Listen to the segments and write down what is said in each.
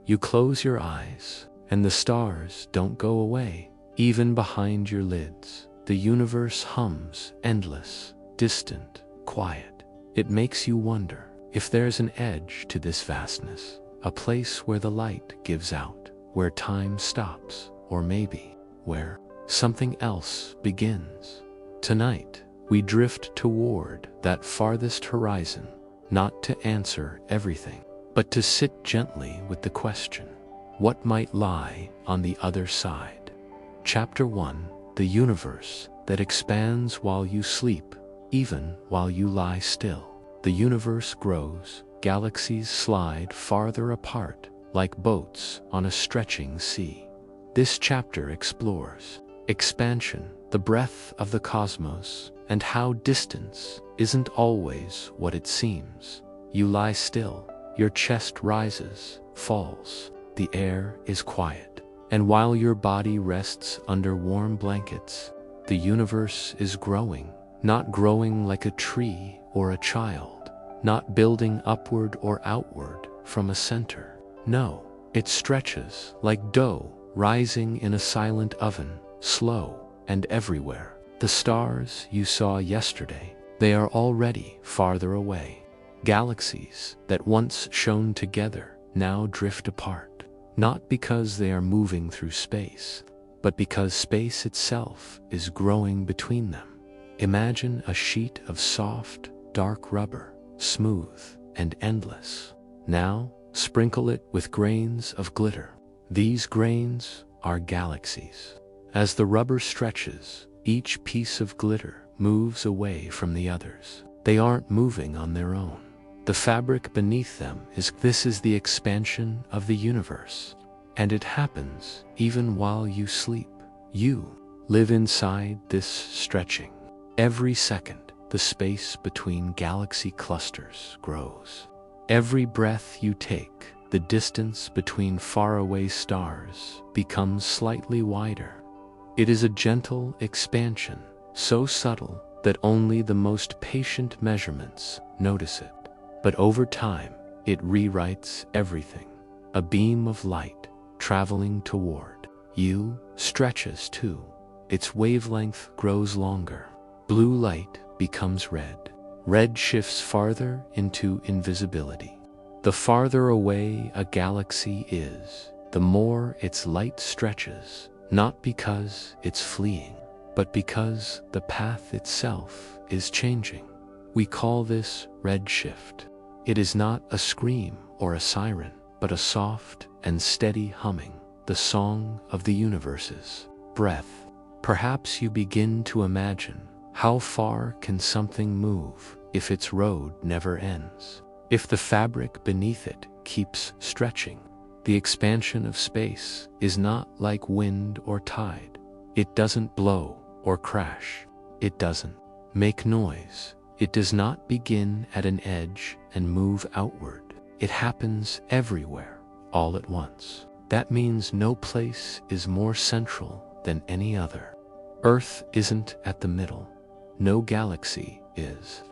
You close your eyes, and the stars don't go away. Even behind your lids, the universe hums, endless, distant, quiet. It makes you wonder if there's an edge to this vastness, a place where the light gives out, where time stops, or maybe where something else begins. Tonight, we drift toward that farthest horizon, not to answer everything, but to sit gently with the question, what might lie on the other side? Chapter 1: The Universe that expands while you sleep, even while you lie still. The universe grows, galaxies slide farther apart, like boats on a stretching sea. This chapter explores expansion, the breadth of the cosmos, and how distance isn't always what it seems. You lie still, your chest rises, falls, the air is quiet, and while your body rests under warm blankets, the universe is growing, not growing like a tree or a child, not building upward or outward from a center. No, it stretches like dough rising in a silent oven, slow and everywhere. The stars you saw yesterday, they are already farther away. Galaxies that once shone together now drift apart, not because they are moving through space, but because space itself is growing between them. Imagine a sheet of soft, dark rubber, smooth and endless. Now, sprinkle it with grains of glitter. These grains are galaxies. As the rubber stretches, each piece of glitter moves away from the others. They aren't moving on their own. The fabric beneath them this is the expansion of the universe. And it happens even while you sleep. You live inside this stretching. Every second, the space between galaxy clusters grows. Every breath you take, the distance between faraway stars becomes slightly wider. It is a gentle expansion, so subtle that only the most patient measurements notice it. But over time, it rewrites everything. A beam of light traveling toward you stretches too. Its wavelength grows longer. Blue light becomes red. Red shifts farther into invisibility. The farther away a galaxy is, the more its light stretches, not because it's fleeing, but because the path itself is changing. We call this redshift. It is not a scream or a siren, but a soft and steady humming, the song of the universe's breath. Perhaps you begin to imagine, how far can something move if its road never ends? If the fabric beneath it keeps stretching? The expansion of space is not like wind or tide. It doesn't blow or crash. It doesn't make noise. It does not begin at an edge and move outward. It happens everywhere, all at once. That means no place is more central than any other. Earth isn't at the middle. No galaxy is.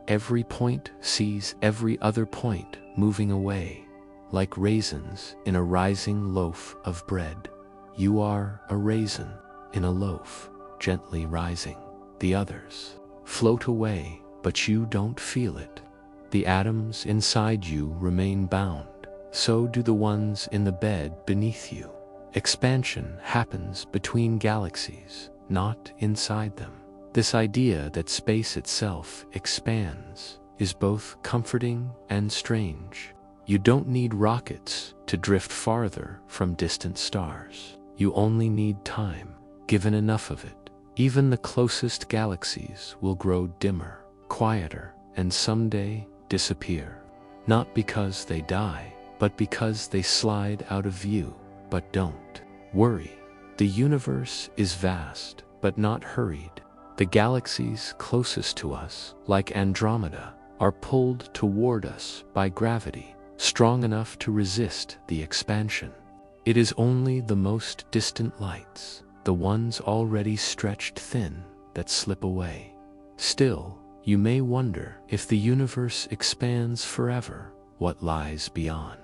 Every point sees every other point moving away, like raisins in a rising loaf of bread. You are a raisin in a loaf, gently rising. The others float away, but you don't feel it. The atoms inside you remain bound. So do the ones in the bed beneath you. Expansion happens between galaxies, not inside them. This idea that space itself expands is both comforting and strange. You don't need rockets to drift farther from distant stars. You only need time, given enough of it. Even the closest galaxies will grow dimmer, quieter, and someday disappear. Not because they die, but because they slide out of view. But don't worry. The universe is vast, but not hurried. The galaxies closest to us, like Andromeda, are pulled toward us by gravity, strong enough to resist the expansion. It is only the most distant lights, the ones already stretched thin, that slip away. Still, you may wonder if the universe expands forever, what lies beyond.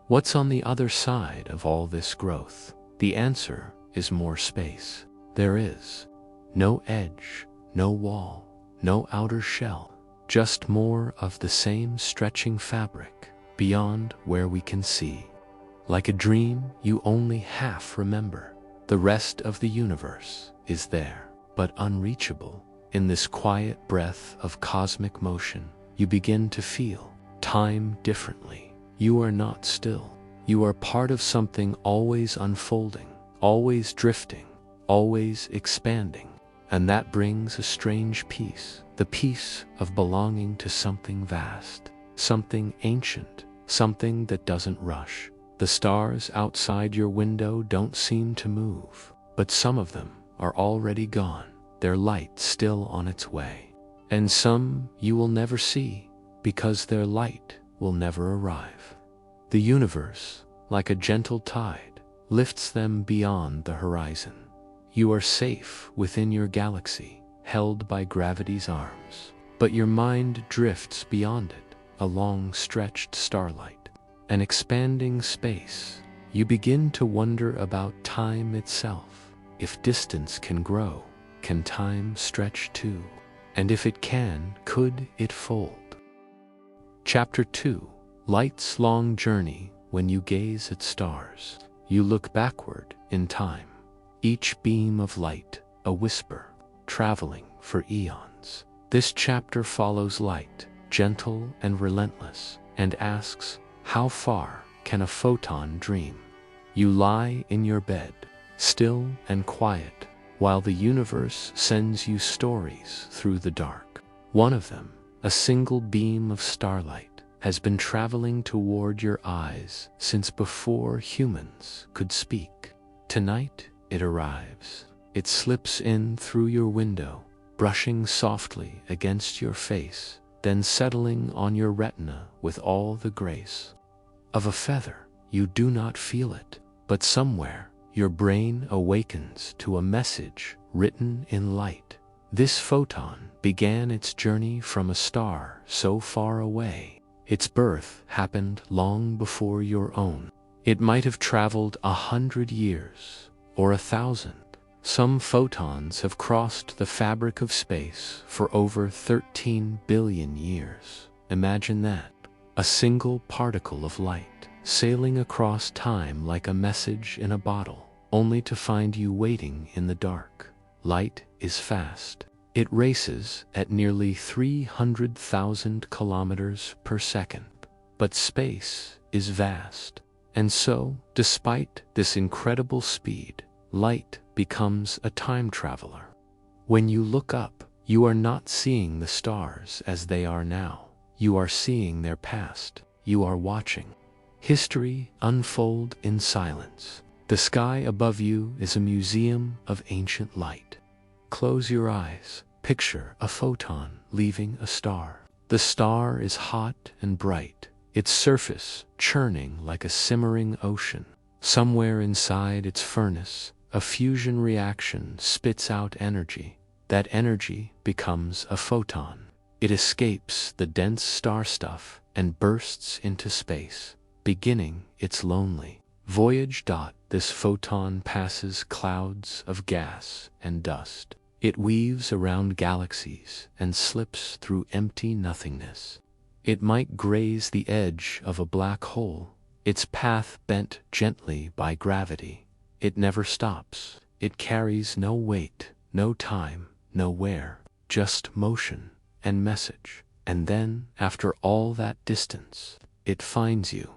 What's on the other side of all this growth? The answer is more space. There is no edge, no wall, no outer shell, just more of the same stretching fabric beyond where we can see. Like a dream you only half remember, the rest of the universe is there, but unreachable. In this quiet breath of cosmic motion, you begin to feel time differently. You are not still. You are part of something always unfolding, always drifting, always expanding. And that brings a strange peace, the peace of belonging to something vast, something ancient, something that doesn't rush. The stars outside your window don't seem to move, but some of them are already gone, their light still on its way. And some you will never see, because their light will never arrive. The universe, like a gentle tide, lifts them beyond the horizon. You are safe within your galaxy, held by gravity's arms, but your mind drifts beyond it, a long stretched starlight, an expanding space. You begin to wonder about time itself. If distance can grow, can time stretch too? And if it can, could it fold? Chapter 2. Light's long journey. When you gaze at stars, you look backward in time. Each beam of light, a whisper, traveling for eons. This chapter follows light, gentle and relentless, and asks, how far can a photon dream? You lie in your bed, still and quiet, while the universe sends you stories through the dark. One of them, a single beam of starlight, has been traveling toward your eyes since before humans could speak. Tonight it arrives. It slips in through your window, brushing softly against your face, then settling on your retina with all the grace of a feather. You do not feel it, but somewhere your brain awakens to a message written in light. This photon began its journey from a star so far away. Its birth happened long before your own. It might have traveled 100 years or 1,000. Some photons have crossed the fabric of space for over 13 billion years. Imagine that. A single particle of light sailing across time like a message in a bottle, only to find you waiting in the dark. Light is fast. It races at nearly 300,000 kilometers per second. But space is vast. And so, despite this incredible speed, light becomes a time traveler. When you look up, you are not seeing the stars as they are now. You are seeing their past. You are watching history unfold in silence. The sky above you is a museum of ancient light. Close your eyes. Picture a photon leaving a star. The star is hot and bright, its surface churning like a simmering ocean. Somewhere inside its furnace, a fusion reaction spits out energy. That energy becomes a photon. It escapes the dense star stuff and bursts into space, beginning its lonely voyage. This photon passes clouds of gas and dust. It weaves around galaxies and slips through empty nothingness. It might graze the edge of a black hole, its path bent gently by gravity. It never stops. It carries no weight, no time, no where, just motion and message. And then, after all that distance, it finds you.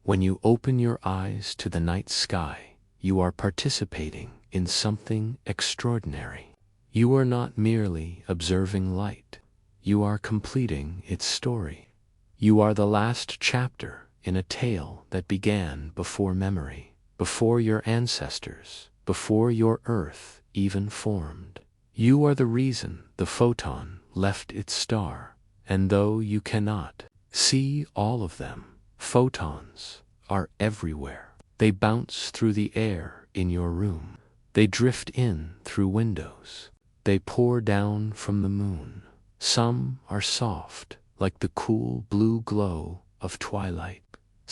When you open your eyes to the night sky, you are participating in something extraordinary. You are not merely observing light. You are completing its story. You are the last chapter in a tale that began before memory, before your ancestors, before your Earth even formed. You are the reason the photon left its star, and though you cannot see all of them, photons are everywhere. They bounce through the air in your room. They drift in through windows. They pour down from the moon. Some are soft, like the cool blue glow of twilight.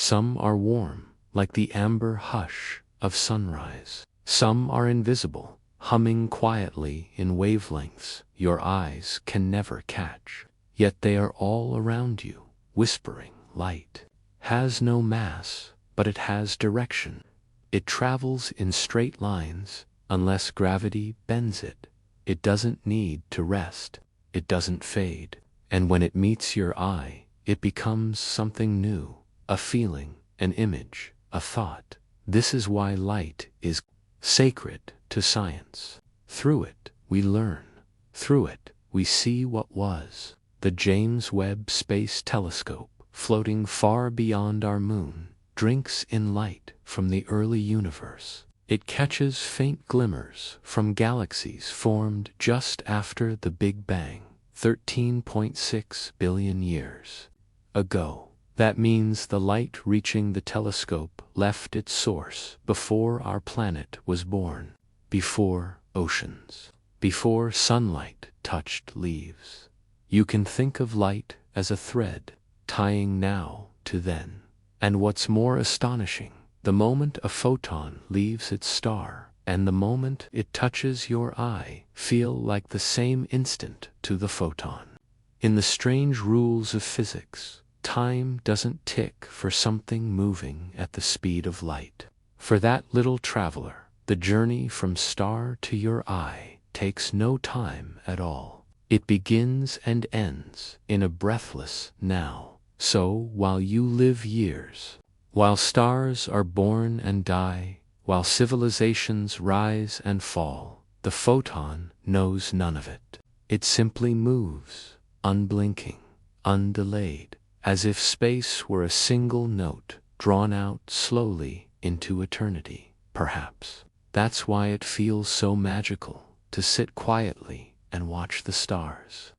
Some are warm, like the amber hush of sunrise. Some are invisible, humming quietly in wavelengths your eyes can never catch. Yet they are all around you, whispering. Light has no mass, but it has direction. It travels in straight lines unless gravity bends it. It doesn't need to rest. It doesn't fade. And when it meets your eye, it becomes something new, a feeling, an image, a thought. This is why light is sacred to science. Through it, we learn. Through it, we see what was. The James Webb Space Telescope, floating far beyond our moon, drinks in light from the early universe. It catches faint glimmers from galaxies formed just after the Big Bang, 13.6 billion years ago. That means the light reaching the telescope left its source before our planet was born, before oceans, before sunlight touched leaves. You can think of light as a thread, tying now to then. And what's more astonishing, the moment a photon leaves its star and the moment it touches your eye feel like the same instant to the photon. In the strange rules of physics, time doesn't tick for something moving at the speed of light. For that little traveler, the journey from star to your eye takes no time at all. It begins and ends in a breathless now. So while you live years, while stars are born and die, while civilizations rise and fall, the photon knows none of it. It simply moves, unblinking, undelayed, as if space were a single note drawn out slowly into eternity. Perhaps that's why it feels so magical to sit quietly and watch the stars.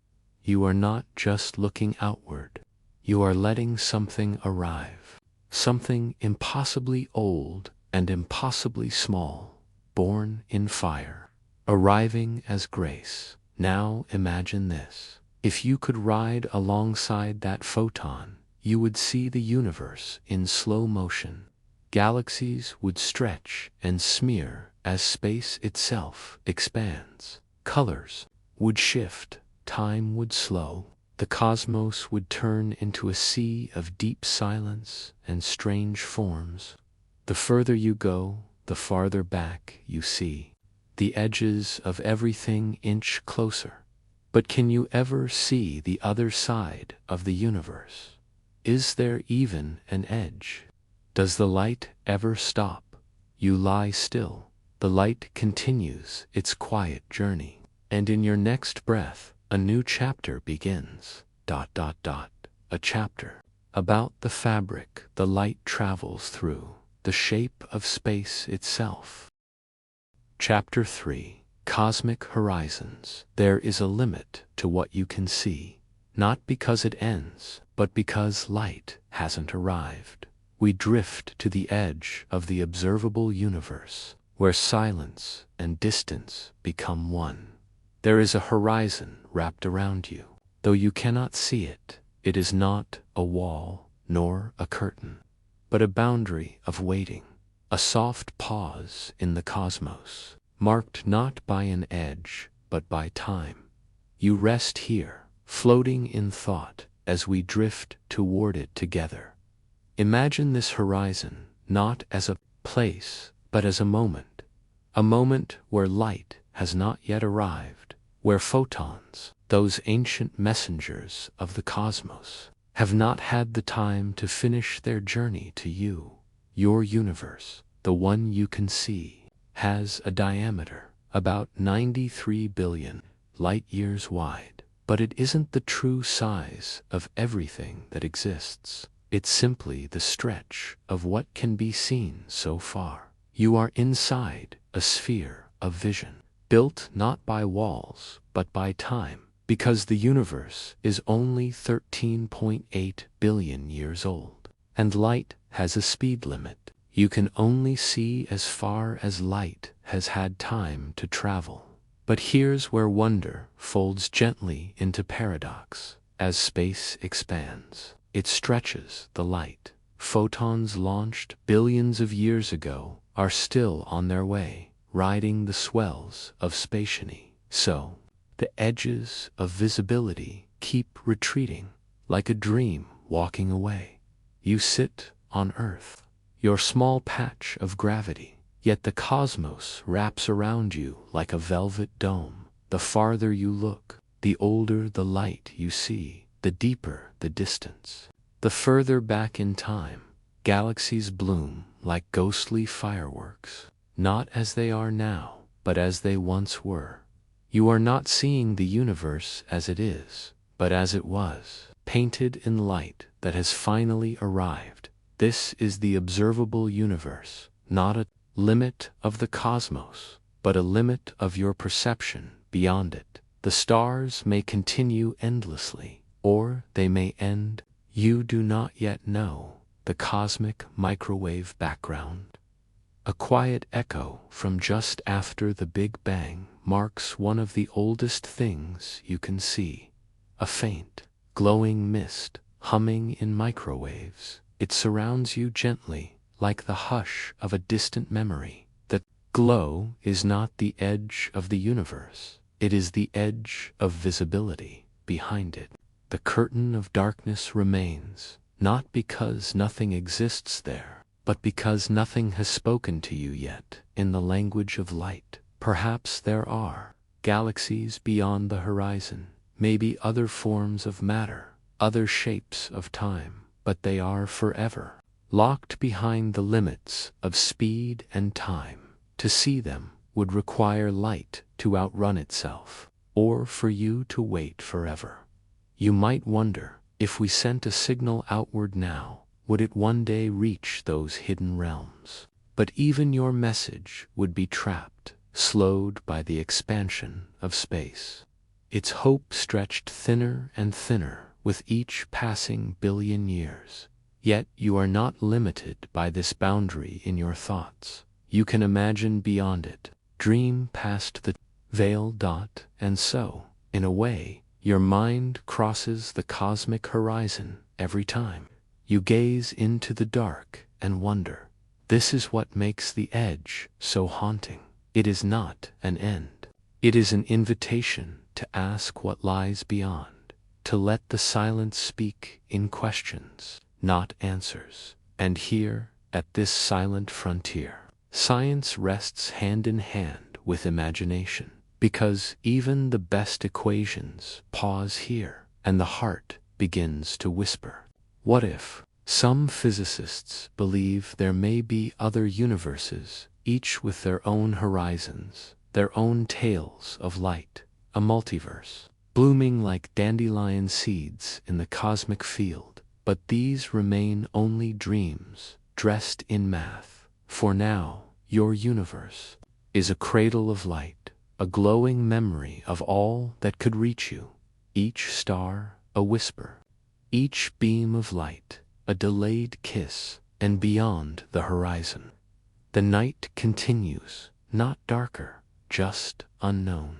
You are not just looking outward. You are letting something arrive, something impossibly old and impossibly small, born in fire, arriving as grace. Now imagine this. If you could ride alongside that photon, you would see the universe in slow motion. Galaxies would stretch and smear as space itself expands. Colors would shift, time would slow. The cosmos would turn into a sea of deep silence and strange forms. The further you go, the farther back you see. The edges of everything inch closer. But can you ever see the other side of the universe? Is there even an edge? Does the light ever stop? You lie still. The light continues its quiet journey. And in your next breath, a new chapter begins. A chapter about the fabric the light travels through, the shape of space itself. Chapter 3. Cosmic Horizons. There is a limit to what you can see, not because it ends, but because light hasn't arrived. We drift to the edge of the observable universe, where silence and distance become one. There is a horizon wrapped around you. Though you cannot see it, it is not a wall nor a curtain, but a boundary of waiting, a soft pause in the cosmos, marked not by an edge, but by time. You rest here, floating in thought as we drift toward it together. Imagine this horizon not as a place, but as a moment where light has not yet arrived, where photons, those ancient messengers of the cosmos, have not had the time to finish their journey to you. Your universe, the one you can see, has a diameter about 93 billion light-years wide. But it isn't the true size of everything that exists. It's simply the stretch of what can be seen so far. You are inside a sphere of vision, built not by walls, but by time, because the universe is only 13.8 billion years old, and light has a speed limit. You can only see as far as light has had time to travel. But here's where wonder folds gently into paradox. As space expands, it stretches the light, photons launched billions of years ago are still on their way, riding the swells of spationy. So, the edges of visibility keep retreating, like a dream walking away. You sit on Earth, your small patch of gravity, yet the cosmos wraps around you like a velvet dome. The farther you look, the older the light you see, the deeper the distance. The further back in time, galaxies bloom like ghostly fireworks, not as they are now, but as they once were. You are not seeing the universe as it is, but as it was, painted in light that has finally arrived. This is the observable universe, not a limit of the cosmos, but a limit of your perception beyond it. The stars may continue endlessly, or they may end. You do not yet know the cosmic microwave background. A quiet echo from just after the Big Bang marks one of the oldest things you can see. A faint, glowing mist humming in microwaves. It surrounds you gently, like the hush of a distant memory. The glow is not the edge of the universe. It is the edge of visibility behind it. The curtain of darkness remains, not because nothing exists there, but because nothing has spoken to you yet in the language of light. Perhaps there are galaxies beyond the horizon, maybe other forms of matter, other shapes of time, but they are forever, locked behind the limits of speed and time. To see them would require light to outrun itself, or for you to wait forever. You might wonder, if we sent a signal outward now, would it one day reach those hidden realms? But even your message would be trapped, slowed by the expansion of space. Its hope stretched thinner and thinner with each passing billion years. Yet you are not limited by this boundary in your thoughts. You can imagine beyond it, dream past the veil. And so, in a way, your mind crosses the cosmic horizon every time. You gaze into the dark and wonder. This is what makes the edge so haunting. It is not an end. It is an invitation to ask what lies beyond, to let the silence speak in questions, not answers. And here, at this silent frontier, science rests hand in hand with imagination. Because even the best equations pause here, and the heart begins to whisper. What if? Some physicists believe there may be other universes, each with their own horizons, their own tales of light, a multiverse, blooming like dandelion seeds in the cosmic field. But these remain only dreams, dressed in math. For now, your universe is a cradle of light, a glowing memory of all that could reach you. Each star, a whisper. Each beam of light, a delayed kiss, and beyond the horizon. The night continues, not darker, just unknown.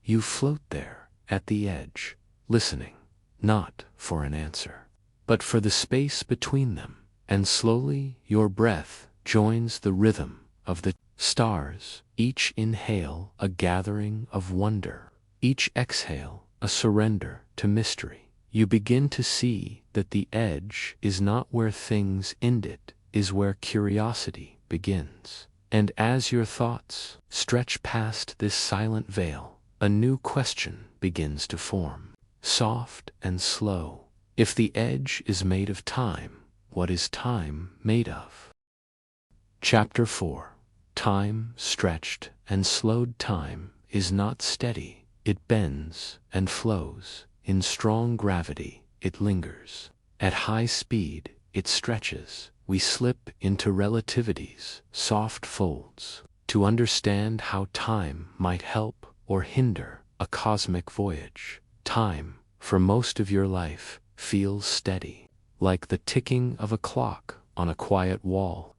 You float there, at the edge, listening, not for an answer, but for the space between them. And slowly your breath joins the rhythm of the stars, each inhale a gathering of wonder, each exhale a surrender to mystery. You begin to see that the edge is not where things end, it is where curiosity begins. And as your thoughts stretch past this silent veil, a new question begins to form, soft and slow. If the edge is made of time, what is time made of? Chapter 4. Time stretched and slowed. Time is not steady. It bends and flows. In strong gravity, it lingers. At high speed, it stretches. We slip into relativity's soft folds. To understand how time might help or hinder a cosmic voyage, time, for most of your life, feels steady, like the ticking of a clock on a quiet wall,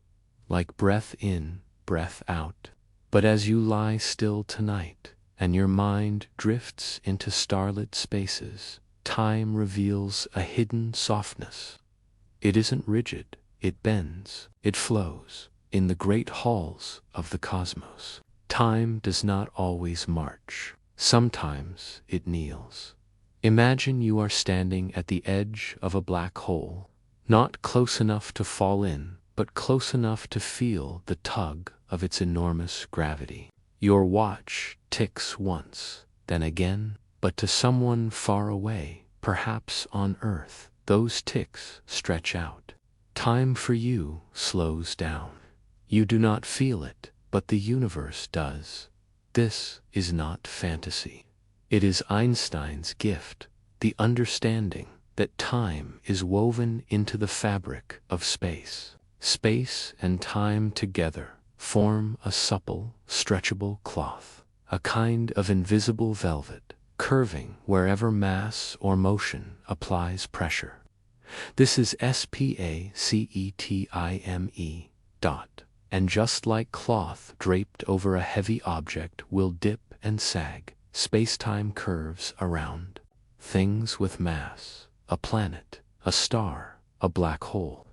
like breath in, breath out. But as you lie still tonight, and your mind drifts into starlit spaces, time reveals a hidden softness. It isn't rigid, it bends, it flows, in the great halls of the cosmos. Time does not always march. Sometimes it kneels. Imagine you are standing at the edge of a black hole, not close enough to fall in, but close enough to feel the tug of its enormous gravity. Your watch ticks once, then again, but to someone far away, perhaps on Earth, those ticks stretch out. Time for you slows down. You do not feel it, but the universe does. This is not fantasy. It is Einstein's gift, the understanding that time is woven into the fabric of space. Space and time together form a supple, stretchable cloth, a kind of invisible velvet, curving wherever mass or motion applies pressure. This is SPACETIME. And just like cloth draped over a heavy object will dip and sag, space-time curves around things with mass, a planet, a star, a black hole.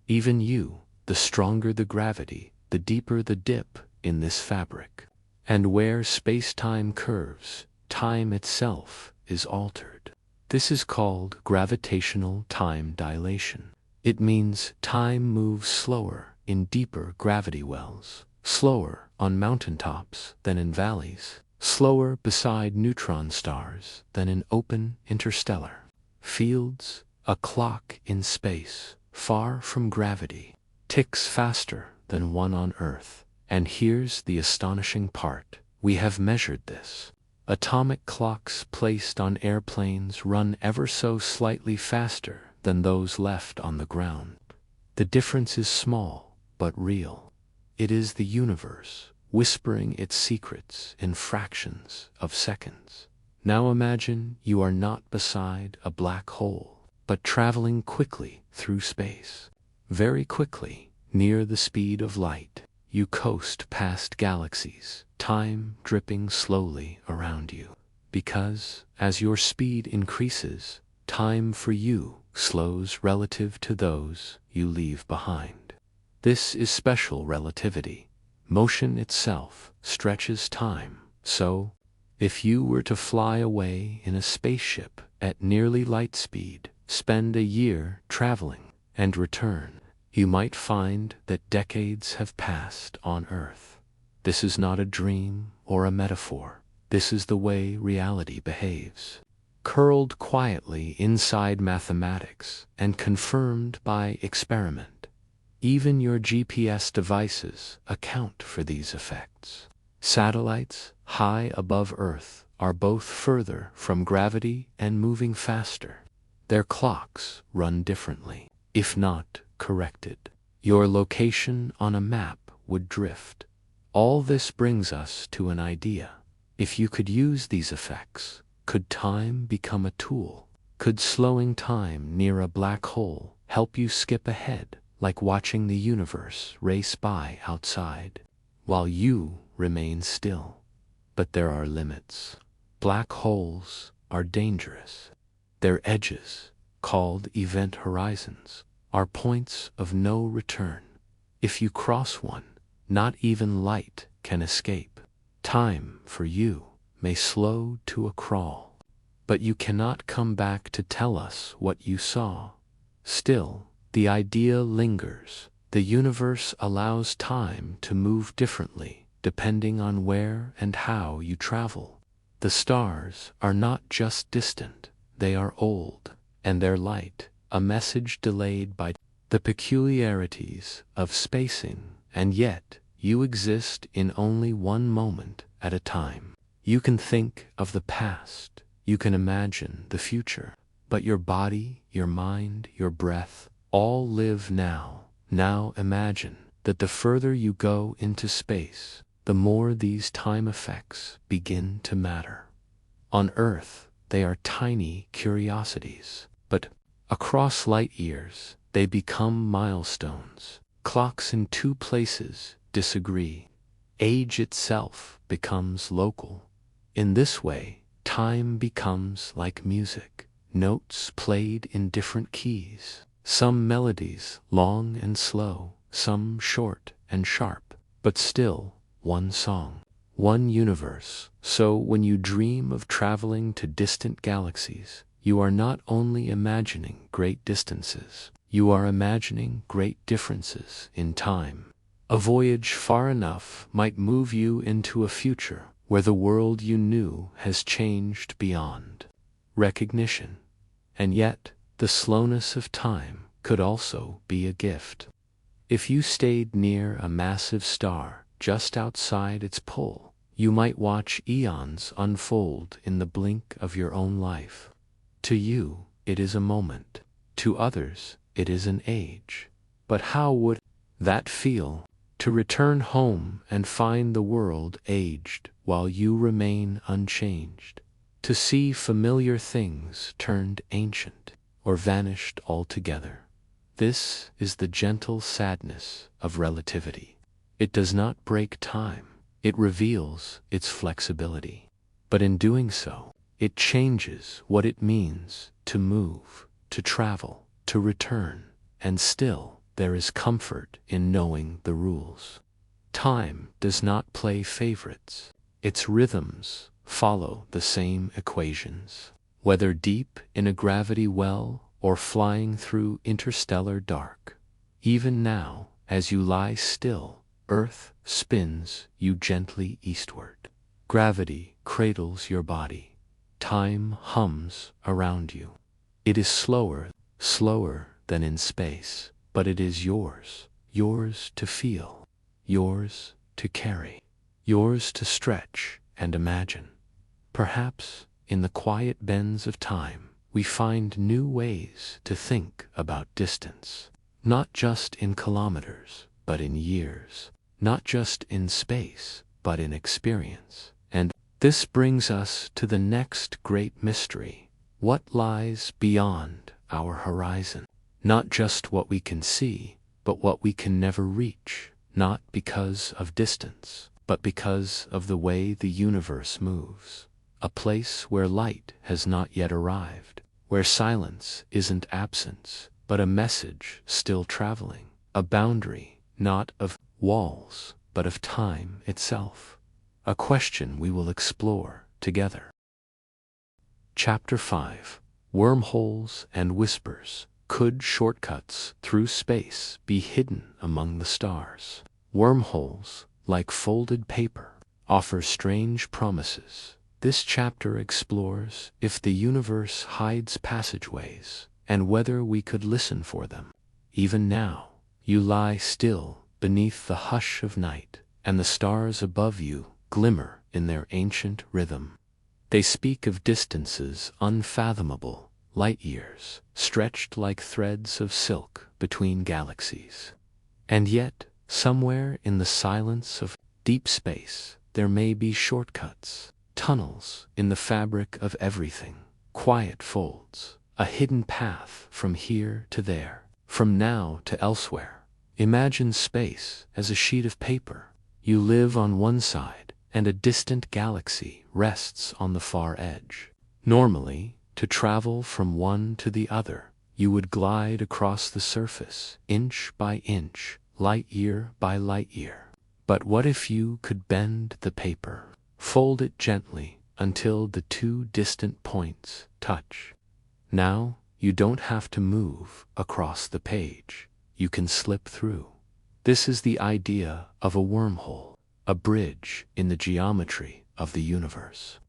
Even you, the stronger the gravity, the deeper the dip in this fabric. And where space-time curves, time itself is altered. This is called gravitational time dilation. It means time moves slower in deeper gravity wells, slower on mountaintops than in valleys, slower beside neutron stars than in open interstellar fields. A clock in space, far from gravity, ticks faster than one on Earth. And here's the astonishing part. We have measured this. Atomic clocks placed on airplanes run ever so slightly faster than those left on the ground. The difference is small, but real. It is the universe, whispering its secrets in fractions of seconds. Now imagine you are not beside a black hole, but traveling quickly through space. Very quickly, near the speed of light, you coast past galaxies, time dripping slowly around you. Because, as your speed increases, time for you slows relative to those you leave behind. This is special relativity. Motion itself stretches time. So, if you were to fly away in a spaceship at nearly light speed, spend a year traveling, and return, you might find that decades have passed on Earth. This is not a dream or a metaphor. This is the way reality behaves. Curled quietly inside mathematics and confirmed by experiment. Even your GPS devices account for these effects. Satellites, high above Earth, are both further from gravity and moving faster. Their clocks run differently, if not corrected. Your location on a map would drift. All this brings us to an idea. If you could use these effects, could time become a tool? Could slowing time near a black hole help you skip ahead, like watching the universe race by outside, while you remain still? But there are limits. Black holes are dangerous. Their edges, called event horizons, are points of no return. If you cross one, not even light can escape. Time, for you, may slow to a crawl, but you cannot come back to tell us what you saw. Still, the idea lingers. The universe allows time to move differently, depending on where and how you travel. The stars are not just distant, they are old, and their light, a message delayed by the peculiarities of spacing, and yet you exist in only one moment at a time. You can think of the past, you can imagine the future, but your body, your mind, your breath, all live now. Now imagine that the further you go into space, the more these time effects begin to matter. On Earth, they are tiny curiosities, but across light years, they become milestones. Clocks in two places disagree. Age itself becomes local. In this way, time becomes like music, notes played in different keys, Some melodies long and slow, some short and sharp, but still one song, one universe. So when you dream of traveling to distant galaxies, you are not only imagining great distances, you are imagining great differences in time. A voyage far enough might move you into a future where the world you knew has changed beyond recognition. And yet, the slowness of time could also be a gift. If you stayed near a massive star just outside its pole, you might watch eons unfold in the blink of your own life. To you, it is a moment. To others, it is an age. But how would that feel? To return home and find the world aged while you remain unchanged. To see familiar things turned ancient or vanished altogether. This is the gentle sadness of relativity. It does not break time, it reveals its flexibility. But in doing so, it changes what it means to move, to travel, to return, and still there is comfort in knowing the rules. Time does not play favorites. Its rhythms follow the same equations. Whether deep in a gravity well or flying through interstellar dark, even now, as you lie still, Earth spins you gently eastward. Gravity cradles your body. Time hums around you. It is slower than in space, but it is yours to feel, yours to carry, yours to stretch and imagine. Perhaps, in the quiet bends of time, we find new ways to think about distance. Not just in kilometers, but in years. Not just in space, but in experience. And this brings us to the next great mystery. What lies beyond our horizon? Not just what we can see, but what we can never reach. Not because of distance, but because of the way the universe moves. A place where light has not yet arrived, where silence isn't absence, but a message still traveling, a boundary not of walls, but of time itself. A question we will explore together. Chapter 5: Wormholes and Whispers. Could shortcuts through space be hidden among the stars? Wormholes, like folded paper, offer strange promises. This chapter explores if the universe hides passageways and whether we could listen for them. Even now, you lie still beneath the hush of night, and the stars above you glimmer in their ancient rhythm. They speak of distances unfathomable, light years, stretched like threads of silk between galaxies. And yet, somewhere in the silence of deep space, there may be shortcuts. Tunnels in the fabric of everything, quiet folds, a hidden path from here to there, from now to elsewhere. Imagine space as a sheet of paper. You live on one side, and a distant galaxy rests on the far edge. Normally, to travel from one to the other, you would glide across the surface, inch by inch, light year by light year. But what if you could bend the paper? Fold it gently until the two distant points touch. Now, you don't have to move across the page. You can slip through. This is the idea of a wormhole, a bridge in the geometry of the universe.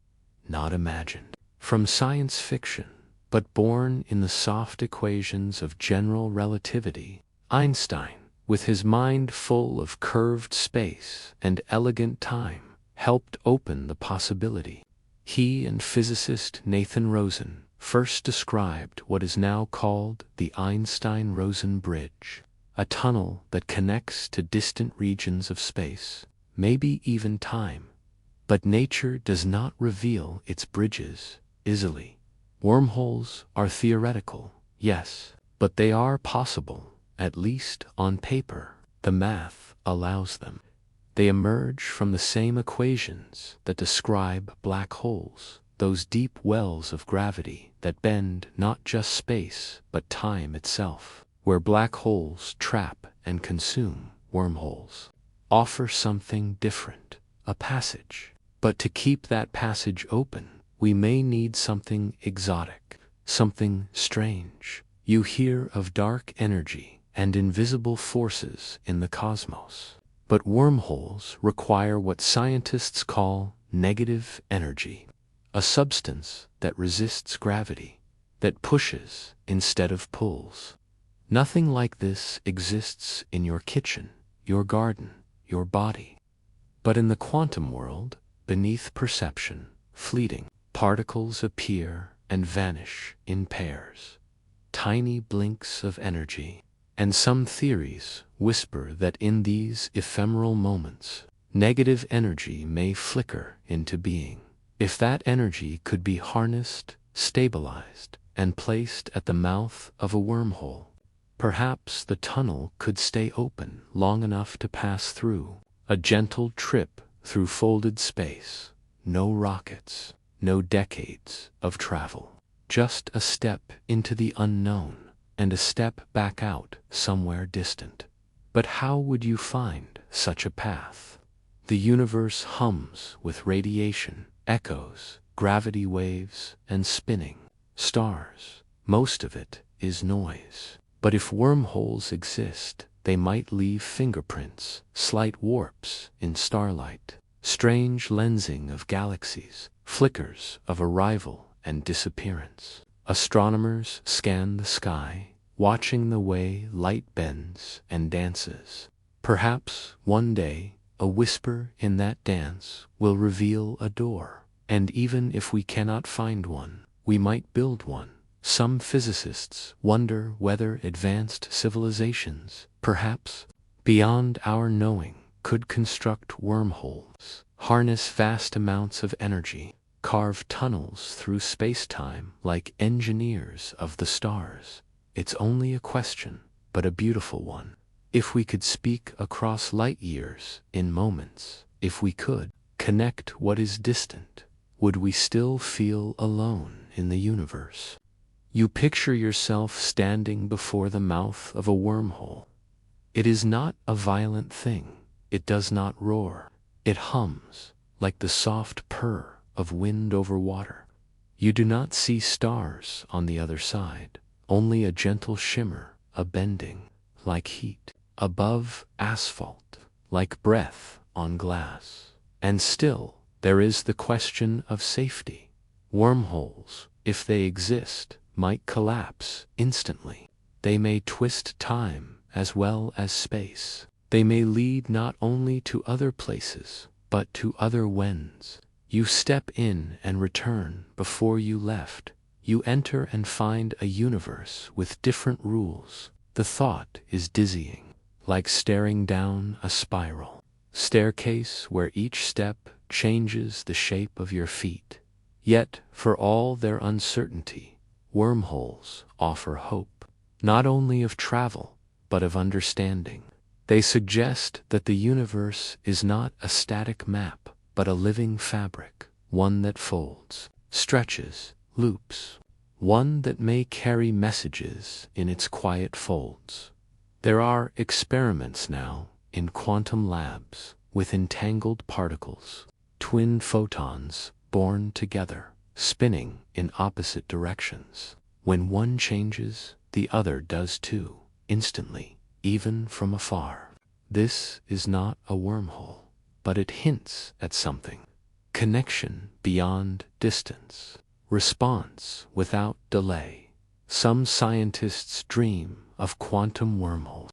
Not imagined from science fiction, but born in the soft equations of general relativity. Einstein, with his mind full of curved space and elegant time, helped open the possibility. He and physicist Nathan Rosen first described what is now called the Einstein-Rosen bridge, a tunnel that connects to distant regions of space, maybe even time. But nature does not reveal its bridges easily. Wormholes are theoretical, yes, but they are possible, at least on paper. The math allows them. They emerge from the same equations that describe black holes, those deep wells of gravity that bend not just space but time itself. where black holes trap and consume. Wormholes offer something different, a passage. But to keep that passage open, we may need something exotic, something strange. You hear of dark energy and invisible forces in the cosmos. But wormholes require what scientists call negative energy, a substance that resists gravity, that pushes instead of pulls. Nothing like this exists in your kitchen, your garden, your body. But in the quantum world, beneath perception, fleeting, particles appear and vanish in pairs, tiny blinks of energy. And some theories whisper that in these ephemeral moments, negative energy may flicker into being. If that energy could be harnessed, stabilized, and placed at the mouth of a wormhole, perhaps the tunnel could stay open long enough to pass through, a gentle trip through folded space. No rockets, no decades of travel, just a step into the unknown and a step back out somewhere distant. But how would you find such a path? The universe hums with radiation, echoes, gravity waves, and spinning stars. Most of it is noise. But if wormholes exist, they might leave fingerprints, slight warps in starlight, strange lensing of galaxies, flickers of arrival and disappearance. Astronomers scan the sky, watching the way light bends and dances. Perhaps one day, a whisper in that dance will reveal a door. And even if we cannot find one, we might build one. Some physicists wonder whether advanced civilizations, perhaps beyond our knowing, could construct wormholes, harness vast amounts of energy, carve tunnels through space-time like engineers of the stars. It's only a question, but a beautiful one. If we could speak across light years in moments, if we could connect what is distant, would we still feel alone in the universe? You picture yourself standing before the mouth of a wormhole. It is not a violent thing. It does not roar. It hums like the soft purr of wind over water. You do not see stars on the other side, only a gentle shimmer, a bending, like heat, above asphalt, like breath on glass. And still, there is the question of safety. Wormholes, if they exist, might collapse instantly. They may twist time as well as space. They may lead not only to other places, but to other whens. You step in and return before you left. You enter and find a universe with different rules. The thought is dizzying, like staring down a spiral staircase where each step changes the shape of your feet. Yet, for all their uncertainty, wormholes offer hope, not only of travel, but of understanding. They suggest that the universe is not a static map, but a living fabric, one that folds, stretches, loops, one that may carry messages in its quiet folds. There are experiments now in quantum labs with entangled particles, twin photons born together, spinning in opposite directions. When one changes, the other does too, instantly, even from afar. This is not a wormhole, but it hints at something. Connection beyond distance. Response without delay. Some scientists dream of quantum wormholes,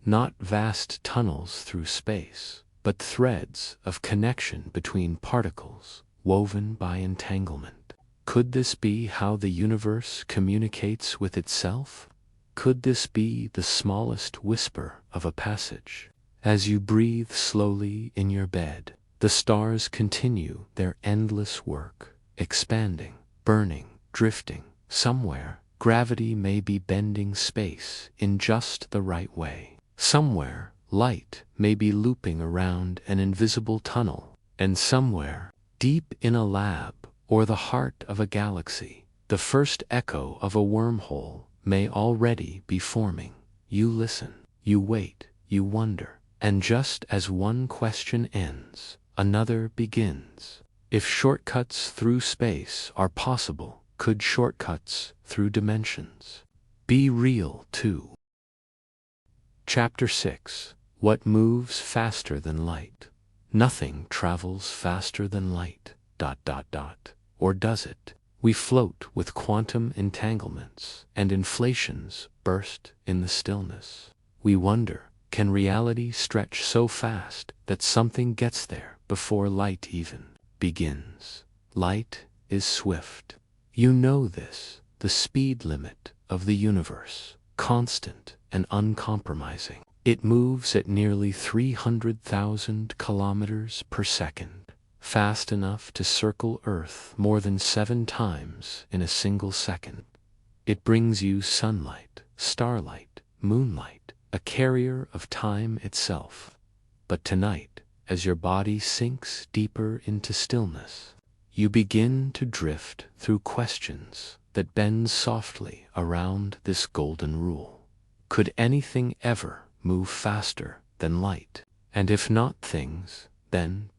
not vast tunnels through space, but threads of connection between particles, woven by entanglement. Could this be how the universe communicates with itself? Could this be the smallest whisper of a passage? As you breathe slowly in your bed, the stars continue their endless work, expanding, burning, drifting. Somewhere, gravity may be bending space in just the right way. Somewhere, light may be looping around an invisible tunnel. And somewhere, deep in a lab or the heart of a galaxy, the first echo of a wormhole may already be forming. You listen, you wait, you wonder, and just as one question ends, another begins. If shortcuts through space are possible, could shortcuts through dimensions be real too? Chapter 6. What moves faster than light? Nothing travels faster than light. Or does it? We float with quantum entanglements, and inflations burst in the stillness. We wonder, can reality stretch so fast that something gets there before light even begins? Light is swift. You know this, the speed limit of the universe, constant and uncompromising. It moves at nearly 300,000 kilometers per second, fast enough to circle Earth more than 7 times in a single second. It brings you sunlight, starlight, moonlight, a carrier of time itself. But tonight, as your body sinks deeper into stillness, you begin to drift through questions that bend softly around this golden rule. Could anything ever move faster than light? And if not things, then ...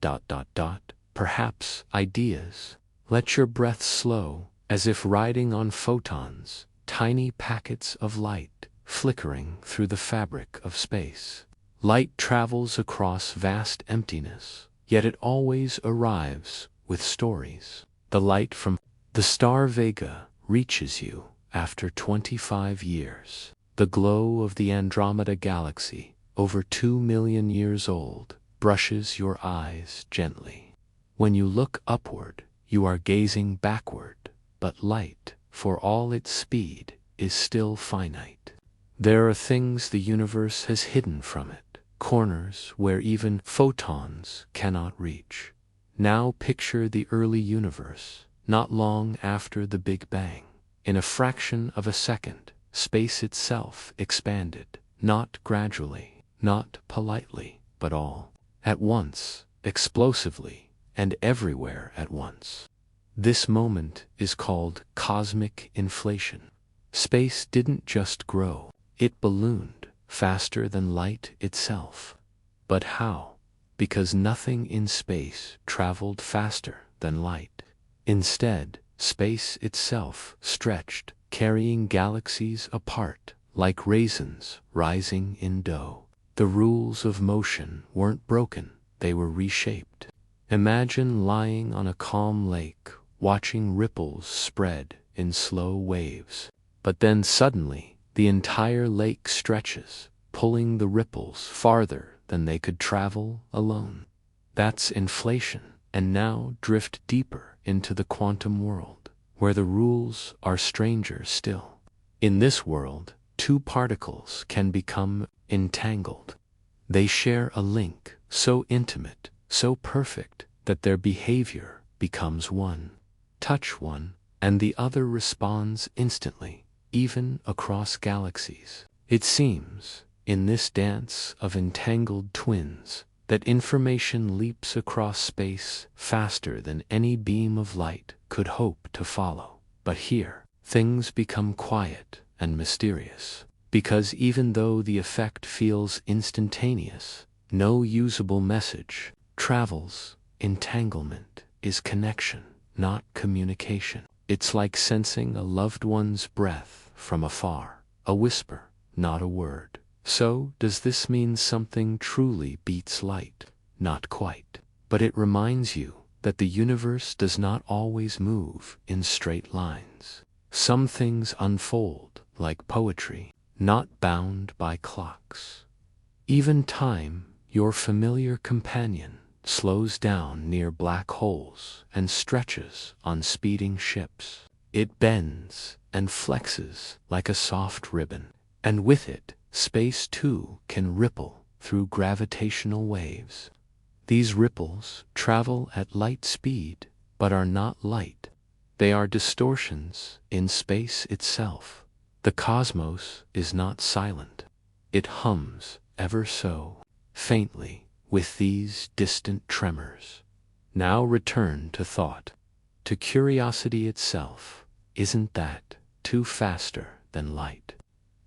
perhaps ideas. Let your breath slow, as if riding on photons, tiny packets of light flickering through the fabric of space. Light travels across vast emptiness, yet it always arrives with stories. The light from the star Vega reaches you after 25 years. The glow of the Andromeda galaxy, over 2 million years old, brushes your eyes gently. When you look upward, you are gazing backward, but light, for all its speed, is still finite. There are things the universe has hidden from it, corners where even photons cannot reach. Now picture the early universe, not long after the Big Bang. In a fraction of a second, space itself expanded, not gradually, not politely, but all at once, explosively, and everywhere at once. This moment is called cosmic inflation. Space didn't just grow, it ballooned, faster than light itself. But how? Because nothing in space traveled faster than light. Instead, space itself stretched, carrying galaxies apart, like raisins rising in dough. The rules of motion weren't broken, they were reshaped. Imagine lying on a calm lake, watching ripples spread in slow waves. But then suddenly, the entire lake stretches, pulling the ripples farther than they could travel alone. That's inflation, and now drift deeper into the quantum world, where the rules are stranger still. In this world, 2 particles can become entangled. They share a link so intimate, so perfect, that their behavior becomes one. Touch one, and the other responds instantly, even across galaxies. It seems, in this dance of entangled twins, that information leaps across space faster than any beam of light could hope to follow. But here, things become quiet and mysterious, because even though the effect feels instantaneous, no usable message travels. Entanglement is connection, not communication. It's like sensing a loved one's breath from afar, a whisper, not a word. So, does this mean something truly beats light? Not quite. But it reminds you that the universe does not always move in straight lines. Some things unfold like poetry, not bound by clocks. Even time, your familiar companion, slows down near black holes and stretches on speeding ships. It bends and flexes like a soft ribbon, and with it, space too can ripple through gravitational waves. These ripples travel at light speed, but are not light. They are distortions in space itself. The cosmos is not silent. It hums ever so faintly with these distant tremors. Now return to thought, to curiosity itself. Isn't that too faster than light?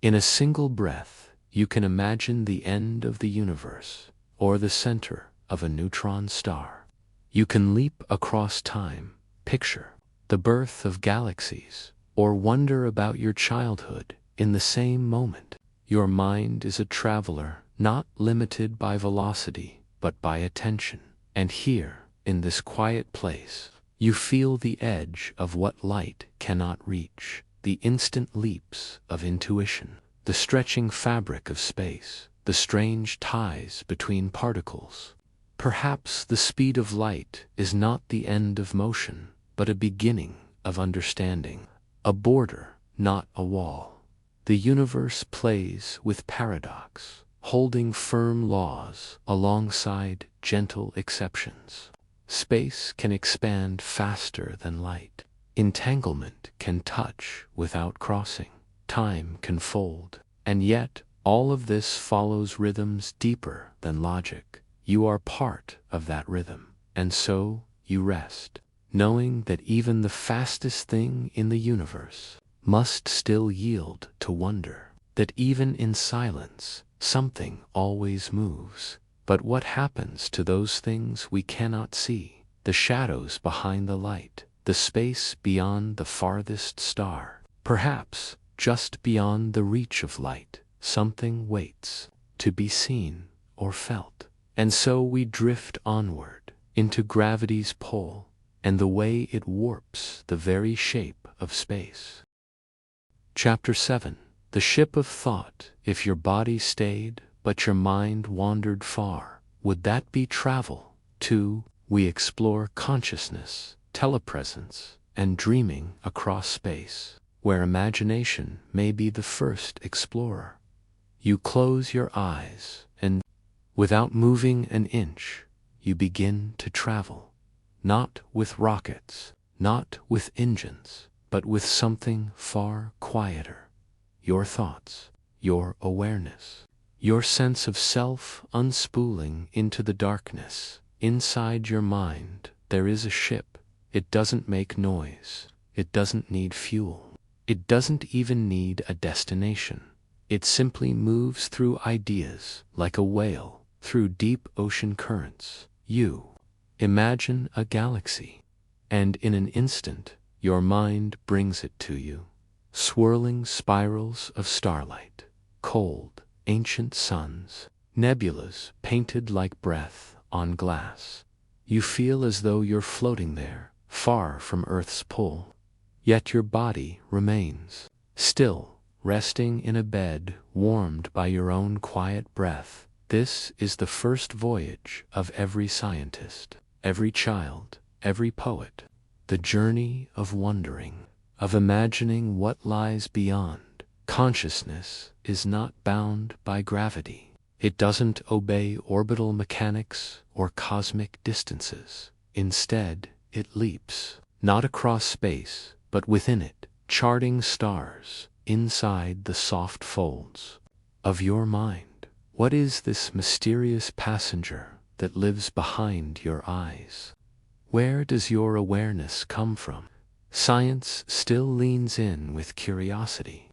In a single breath, You can imagine the end of the universe, or the center of a neutron star. You can leap across time, picture the birth of galaxies, or wonder about your childhood in the same moment. Your mind is a traveler, not limited by velocity, but by attention. And here, in this quiet place, you feel the edge of what light cannot reach, the instant leaps of intuition, the stretching fabric of space, the strange ties between particles. Perhaps the speed of light is not the end of motion, but a beginning of understanding, a border, not a wall. The universe plays with paradox, holding firm laws alongside gentle exceptions. Space can expand faster than light. Entanglement can touch without crossing. Time can fold. And yet, all of this follows rhythms deeper than logic. You are part of that rhythm, and so you rest, knowing that even the fastest thing in the universe must still yield to wonder, that even in silence, something always moves. But what happens to those things we cannot see, the shadows behind the light, the space beyond the farthest star? Perhaps, just beyond the reach of light, something waits to be seen or felt. And so we drift onward into gravity's pull and the way it warps the very shape of space. Chapter 7. The Ship of Thought. If your body stayed, but your mind wandered far, would that be travel? 2. We explore consciousness, telepresence, and dreaming across space, where imagination may be the first explorer. You close your eyes, and without moving an inch, you begin to travel. Not with rockets, not with engines, but with something far quieter. Your thoughts, your awareness, your sense of self unspooling into the darkness. Inside your mind, there is a ship. It doesn't make noise. It doesn't need fuel. It doesn't even need a destination. It simply moves through ideas like a whale through deep ocean currents. You imagine a galaxy, and in an instant, your mind brings it to you. Swirling spirals of starlight, cold, ancient suns, nebulas painted like breath on glass. You feel as though you're floating there, far from Earth's pull. Yet your body remains still, resting in a bed warmed by your own quiet breath. This is the first voyage of every scientist, every child, every poet. The journey of wondering, of imagining what lies beyond. Consciousness is not bound by gravity. It doesn't obey orbital mechanics or cosmic distances. Instead, it leaps, not across space, but within it, charting stars inside the soft folds of your mind. What is this mysterious passenger that lives behind your eyes? Where does your awareness come from? Science still leans in with curiosity.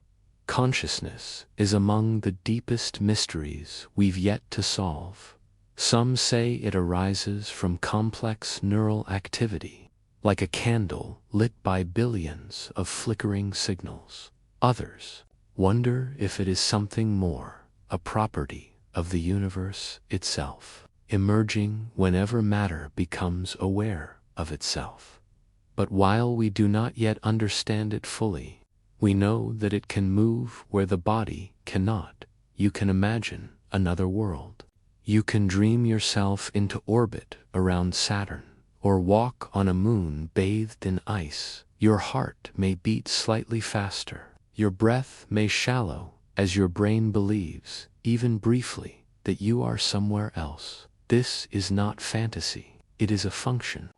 Consciousness is among the deepest mysteries we've yet to solve. Some say it arises from complex neural activity, like a candle lit by billions of flickering signals. Others wonder if it is something more, a property of the universe itself, emerging whenever matter becomes aware of itself. But while we do not yet understand it fully, we know that it can move where the body cannot. You can imagine another world. You can dream yourself into orbit around Saturn, or walk on a moon bathed in ice. Your heart may beat slightly faster. Your breath may shallow as your brain believes, even briefly, that you are somewhere else. This is not fantasy. It is a function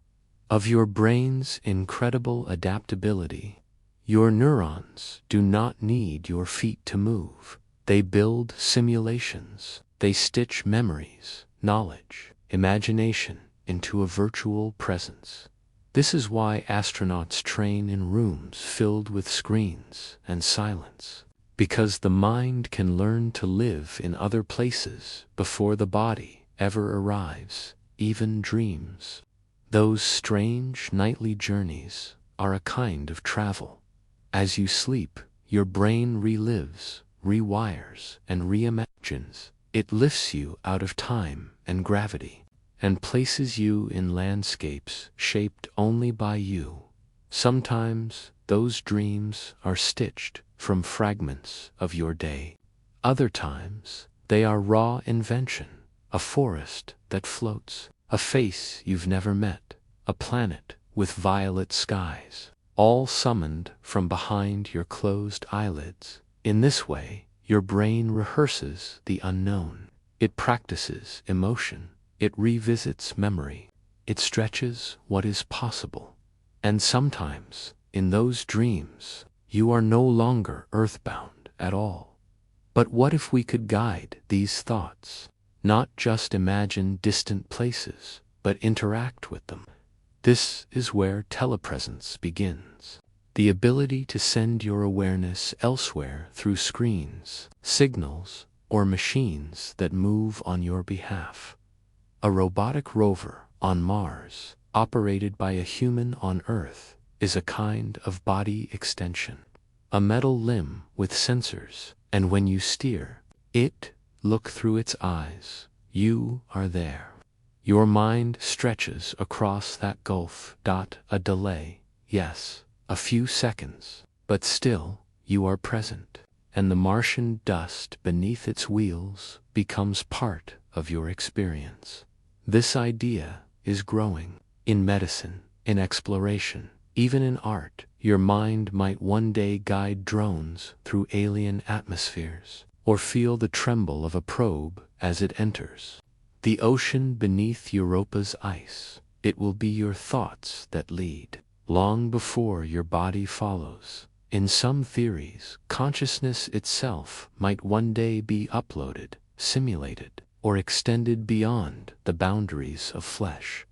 of your brain's incredible adaptability. Your neurons do not need your feet to move. They build simulations. They stitch memories, knowledge, imagination into a virtual presence. This is why astronauts train in rooms filled with screens and silence. Because the mind can learn to live in other places before the body ever arrives, even dreams. Those strange nightly journeys are a kind of travel. As you sleep, your brain relives, rewires, and reimagines. It lifts you out of time and gravity, and places you in landscapes shaped only by you. Sometimes those dreams are stitched from fragments of your day. Other times they are raw invention, a forest that floats, a face you've never met, a planet with violet skies, all summoned from behind your closed eyelids. In this way, your brain rehearses the unknown. It practices emotion. It revisits memory. It stretches what is possible. And sometimes, in those dreams, you are no longer earthbound at all. But what if we could guide these thoughts? Not just imagine distant places, but interact with them. This is where telepresence begins. The ability to send your awareness elsewhere through screens, signals, or machines that move on your behalf. A robotic rover on Mars, operated by a human on Earth, is a kind of body extension. A metal limb with sensors, and when you steer it, look through its eyes, you are there. Your mind stretches across that gulf. A delay, yes, a few seconds, but still you are present, and the Martian dust beneath its wheels becomes part of your experience. This idea is growing. In medicine, in exploration, even in art. Your mind might one day guide drones through alien atmospheres, or feel the tremble of a probe as it enters the ocean beneath Europa's ice. It will be your thoughts that lead, long before your body follows. In some theories, consciousness itself might one day be uploaded, simulated, or extended beyond the boundaries of flesh.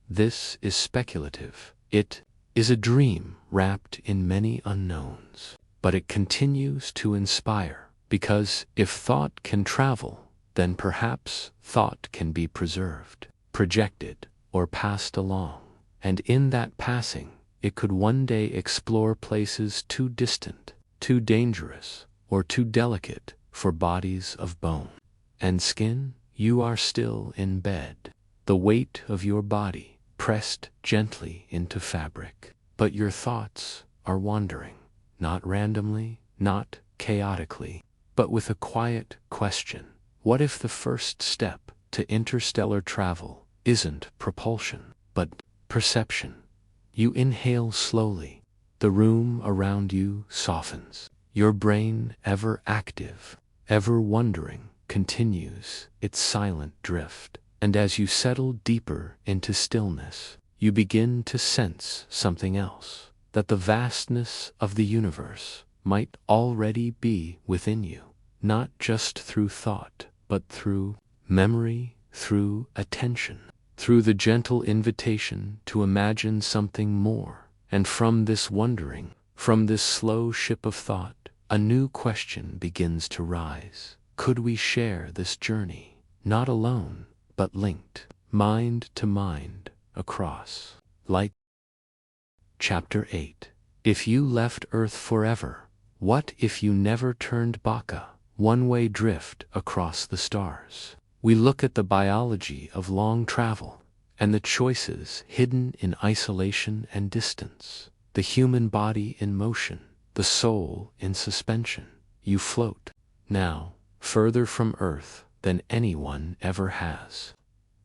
This is speculative. It is a dream wrapped in many unknowns. But it continues to inspire, because if thought can travel, then perhaps thought can be preserved, projected, or passed along. And in that passing, it could one day explore places too distant, too dangerous, or too delicate for bodies of bone and skin. You are still in bed, the weight of your body pressed gently into fabric. But your thoughts are wandering, not randomly, not chaotically, but with a quiet question. What if the first step to interstellar travel isn't propulsion, but perception? You inhale slowly. The room around you softens. Your brain, ever active, ever wondering, continues its silent drift. And as you settle deeper into stillness, you begin to sense something else, that the vastness of the universe might already be within you, not just through thought, but through memory, through attention, through the gentle invitation to imagine something more. And from this wondering, from this slow ship of thought, a new question begins to rise. Could we share this journey, not alone, but linked, mind to mind, across light? Chapter 8. If you left Earth forever, what if you never turned back? One-way drift across the stars. We look at the biology of long travel, and the choices hidden in isolation and distance. The human body in motion, the soul in suspension. You float, now, further from Earth than anyone ever has.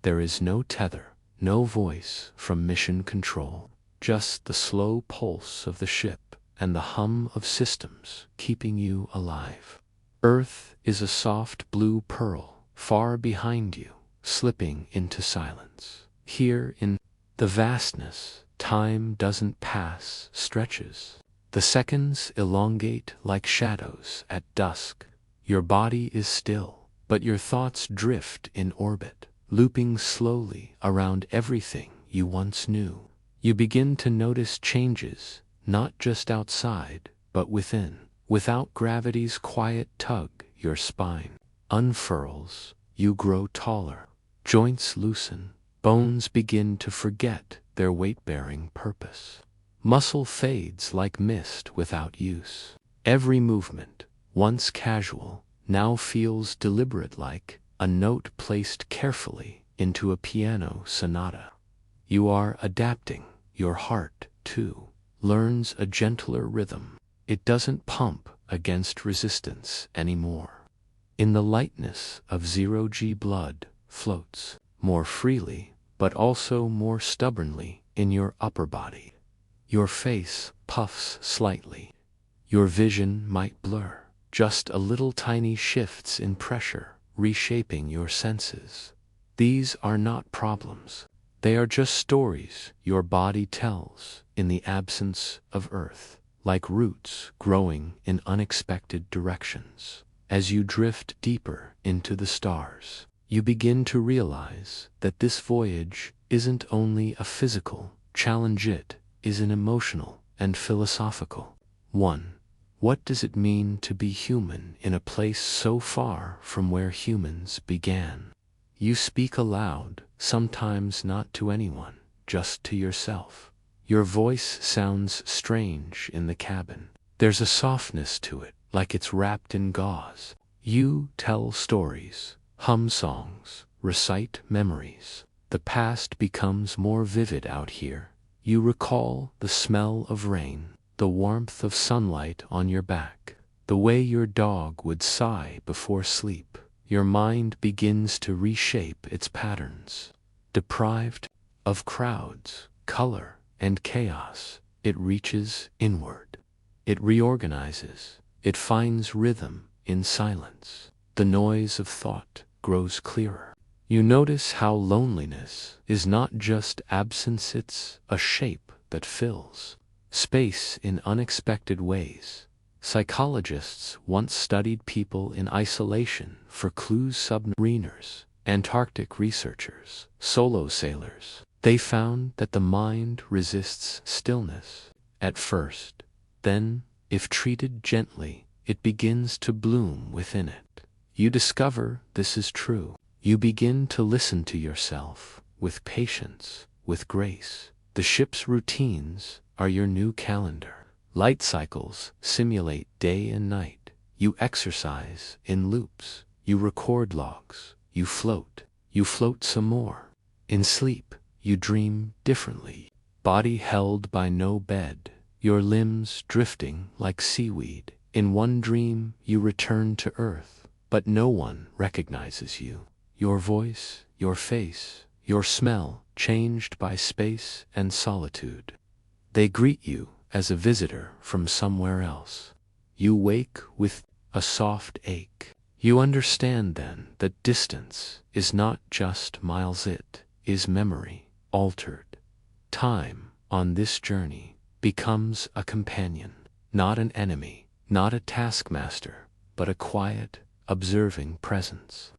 There is no tether, no voice from mission control, just the slow pulse of the ship and the hum of systems keeping you alive. Earth is a soft blue pearl, far behind you, slipping into silence. Here in the vastness, time doesn't pass, stretches. The seconds elongate like shadows at dusk. Your body is still, but your thoughts drift in orbit, looping slowly around everything you once knew. You begin to notice changes, not just outside, but within. Without gravity's quiet tug, your spine unfurls, you grow taller. Joints loosen, bones begin to forget their weight-bearing purpose. Muscle fades like mist without use. Every movement, once casual, now feels deliberate, like a note placed carefully into a piano sonata. You are adapting. Your heart, too, learns a gentler rhythm. It doesn't pump against resistance anymore. In the lightness of zero-G, blood floats more freely, but also more stubbornly in your upper body. Your face puffs slightly. Your vision might blur. Just a little, tiny shifts in pressure, reshaping your senses. These are not problems. They are just stories your body tells in the absence of Earth, like roots growing in unexpected directions. As you drift deeper into the stars, you begin to realize that this voyage isn't only a physical challenge, it is an emotional and philosophical one. What does it mean to be human in a place so far from where humans began? You speak aloud, sometimes not to anyone, just to yourself. Your voice sounds strange in the cabin. There's a softness to it, like it's wrapped in gauze. You tell stories, hum songs, recite memories. The past becomes more vivid out here. You recall the smell of rain, the warmth of sunlight on your back, the way your dog would sigh before sleep. Your mind begins to reshape its patterns. Deprived of crowds, color, and chaos, it reaches inward. It reorganizes. It finds rhythm in silence. The noise of thought grows clearer. You notice how loneliness is not just absence, it's a shape that fills space in unexpected ways. Psychologists once studied people in isolation for clues. Submariners, Antarctic researchers, solo sailors. They found that the mind resists stillness at first. Then, if treated gently, it begins to bloom within it. You discover this is true. You begin to listen to yourself with patience, with grace. The ship's routines are your new calendar. Light cycles simulate day and night. You exercise in loops. You record logs. You float. You float some more. In sleep, you dream differently. Body held by no bed. Your limbs drifting like seaweed. In one dream, you return to Earth, but no one recognizes you. Your voice, your face, your smell changed by space and solitude. They greet you as a visitor from somewhere else. You wake with a soft ache. You understand then that distance is not just miles, it is memory altered. Time on this journey becomes a companion, not an enemy, not a taskmaster, but a quiet, observing presence.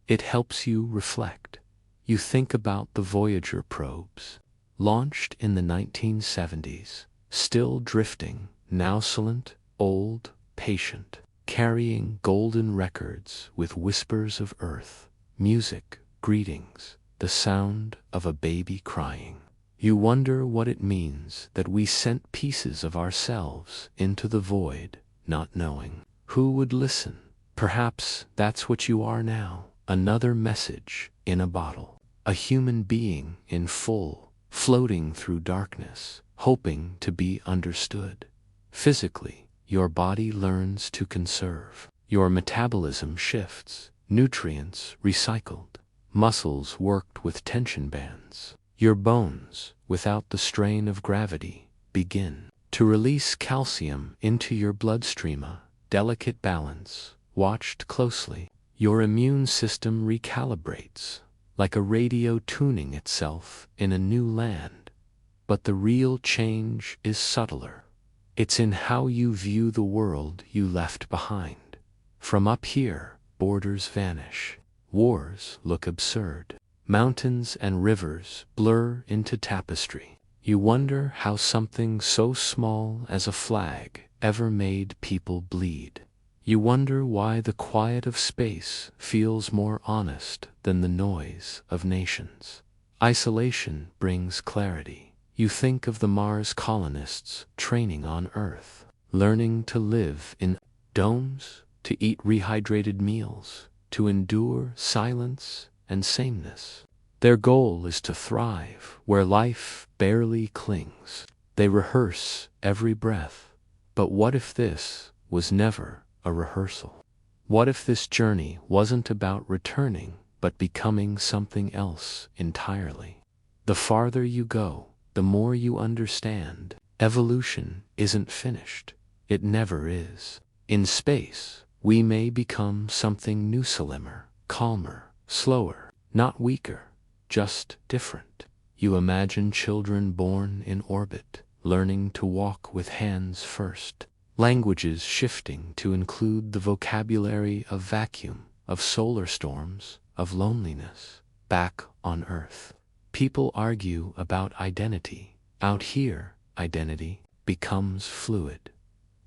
It helps you reflect. You think about the Voyager probes, launched in the 1970s, still drifting, now silent, old, patient, carrying golden records with whispers of Earth, music, greetings, the sound of a baby crying. You wonder what it means that we sent pieces of ourselves into the void, not knowing who would listen. Perhaps that's what you are now, another message in a bottle, a human being in full, floating through darkness, hoping to be understood. Physically, your body learns to conserve. Your metabolism shifts, nutrients recycled, muscles worked with tension bands. Your bones, without the strain of gravity, begin to release calcium into your bloodstream, a delicate balance, watched closely. Your immune system recalibrates, like a radio tuning itself in a new land. But the real change is subtler. It's in how you view the world you left behind. From up here, borders vanish. Wars look absurd. Mountains and rivers blur into tapestry. You wonder how something so small as a flag ever made people bleed. You wonder why the quiet of space feels more honest than the noise of nations. Isolation brings clarity. You think of the Mars colonists training on Earth, learning to live in domes, to eat rehydrated meals, to endure silence and sameness. Their goal is to thrive where life barely clings. They rehearse every breath. But what if this was never a rehearsal? What if this journey wasn't about returning, but becoming something else entirely? The farther you go, the more you understand. Evolution isn't finished. It never is. In space, we may become something new, slimmer, calmer, slower, not weaker, just different. You imagine children born in orbit, learning to walk with hands first, languages shifting to include the vocabulary of vacuum, of solar storms, of loneliness. Back on Earth, people argue about identity. Out here, identity becomes fluid.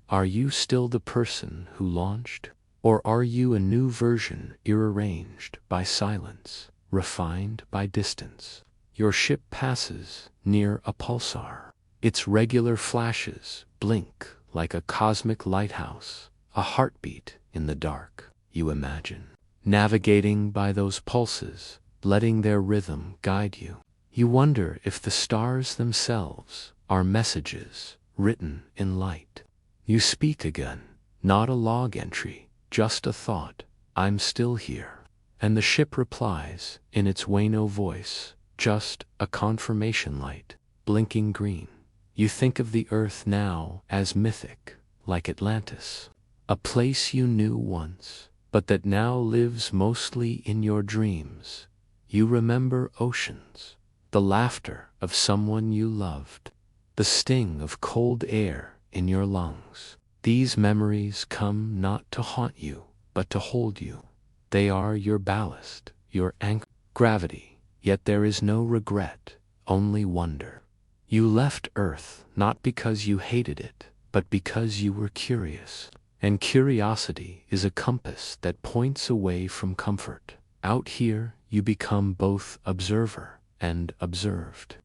Are you still the person who launched? Or are you a new version rearranged by silence, refined by distance? Your ship passes near a pulsar. Its regular flashes blink like a cosmic lighthouse, a heartbeat in the dark, you imagine. Navigating by those pulses, letting their rhythm guide you. You wonder if the stars themselves are messages written in light. You speak again, not a log entry, just a thought, I'm still here. And the ship replies, in its Wayno voice, just a confirmation light, blinking green. You think of the Earth now as mythic, like Atlantis, a place you knew once, but that now lives mostly in your dreams. You remember oceans, the laughter of someone you loved, the sting of cold air in your lungs. These memories come not to haunt you, but to hold you. They are your ballast, your anchor. Gravity, yet there is no regret, only wonder. You left Earth not because you hated it, but because you were curious. And curiosity is a compass that points away from comfort. Out here, you become both observer and observed.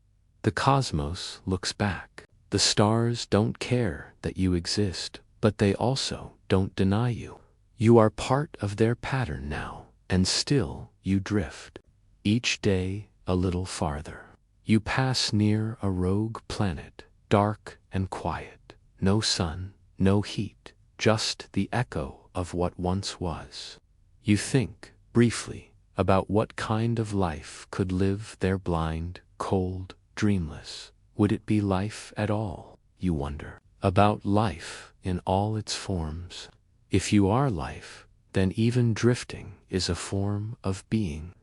The cosmos looks back. The stars don't care that you exist, but they also don't deny you. You are part of their pattern now, and still you drift. Each day a little farther. You pass near a rogue planet, dark and quiet. No sun, no heat, just the echo of what once was. You think, briefly, about what kind of life could live there, blind, cold, dreamless. Would it be life at all, you wonder? About life in all its forms. If you are life, then even drifting is a form of being.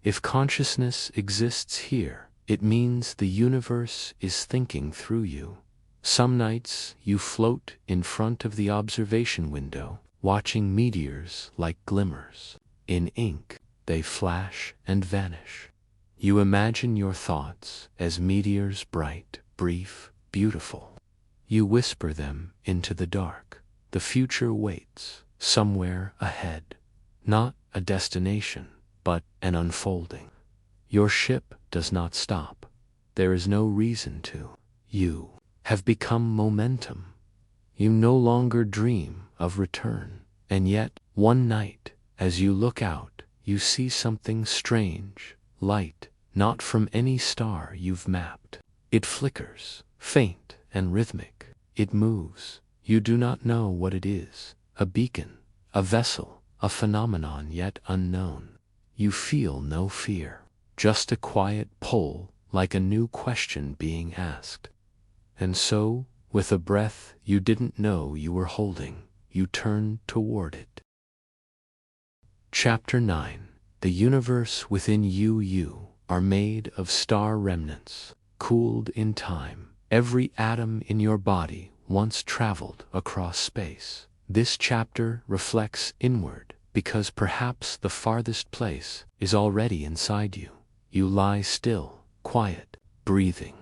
If consciousness exists here, it means the universe is thinking through you. Some nights you float in front of the observation window, watching meteors like glimmers. In ink, they flash and vanish. You imagine your thoughts as meteors, bright, brief, beautiful. You whisper them into the dark. The future waits, somewhere ahead. Not a destination, but an unfolding. Your ship does not stop. There is no reason to. You have become momentum. You no longer dream of return. And yet, one night, as you look out, you see something strange, light, not from any star you've mapped. It flickers, faint and rhythmic. It moves. You do not know what it is. A beacon, a vessel, a phenomenon yet unknown. You feel no fear, just a quiet pull, like a new question being asked. And so, with a breath you didn't know you were holding, you turned toward it. Chapter 9. The universe within you are made of star remnants, cooled in time. Every atom in your body once traveled across space. This chapter reflects inward, because perhaps the farthest place is already inside you. You lie still, quiet, breathing.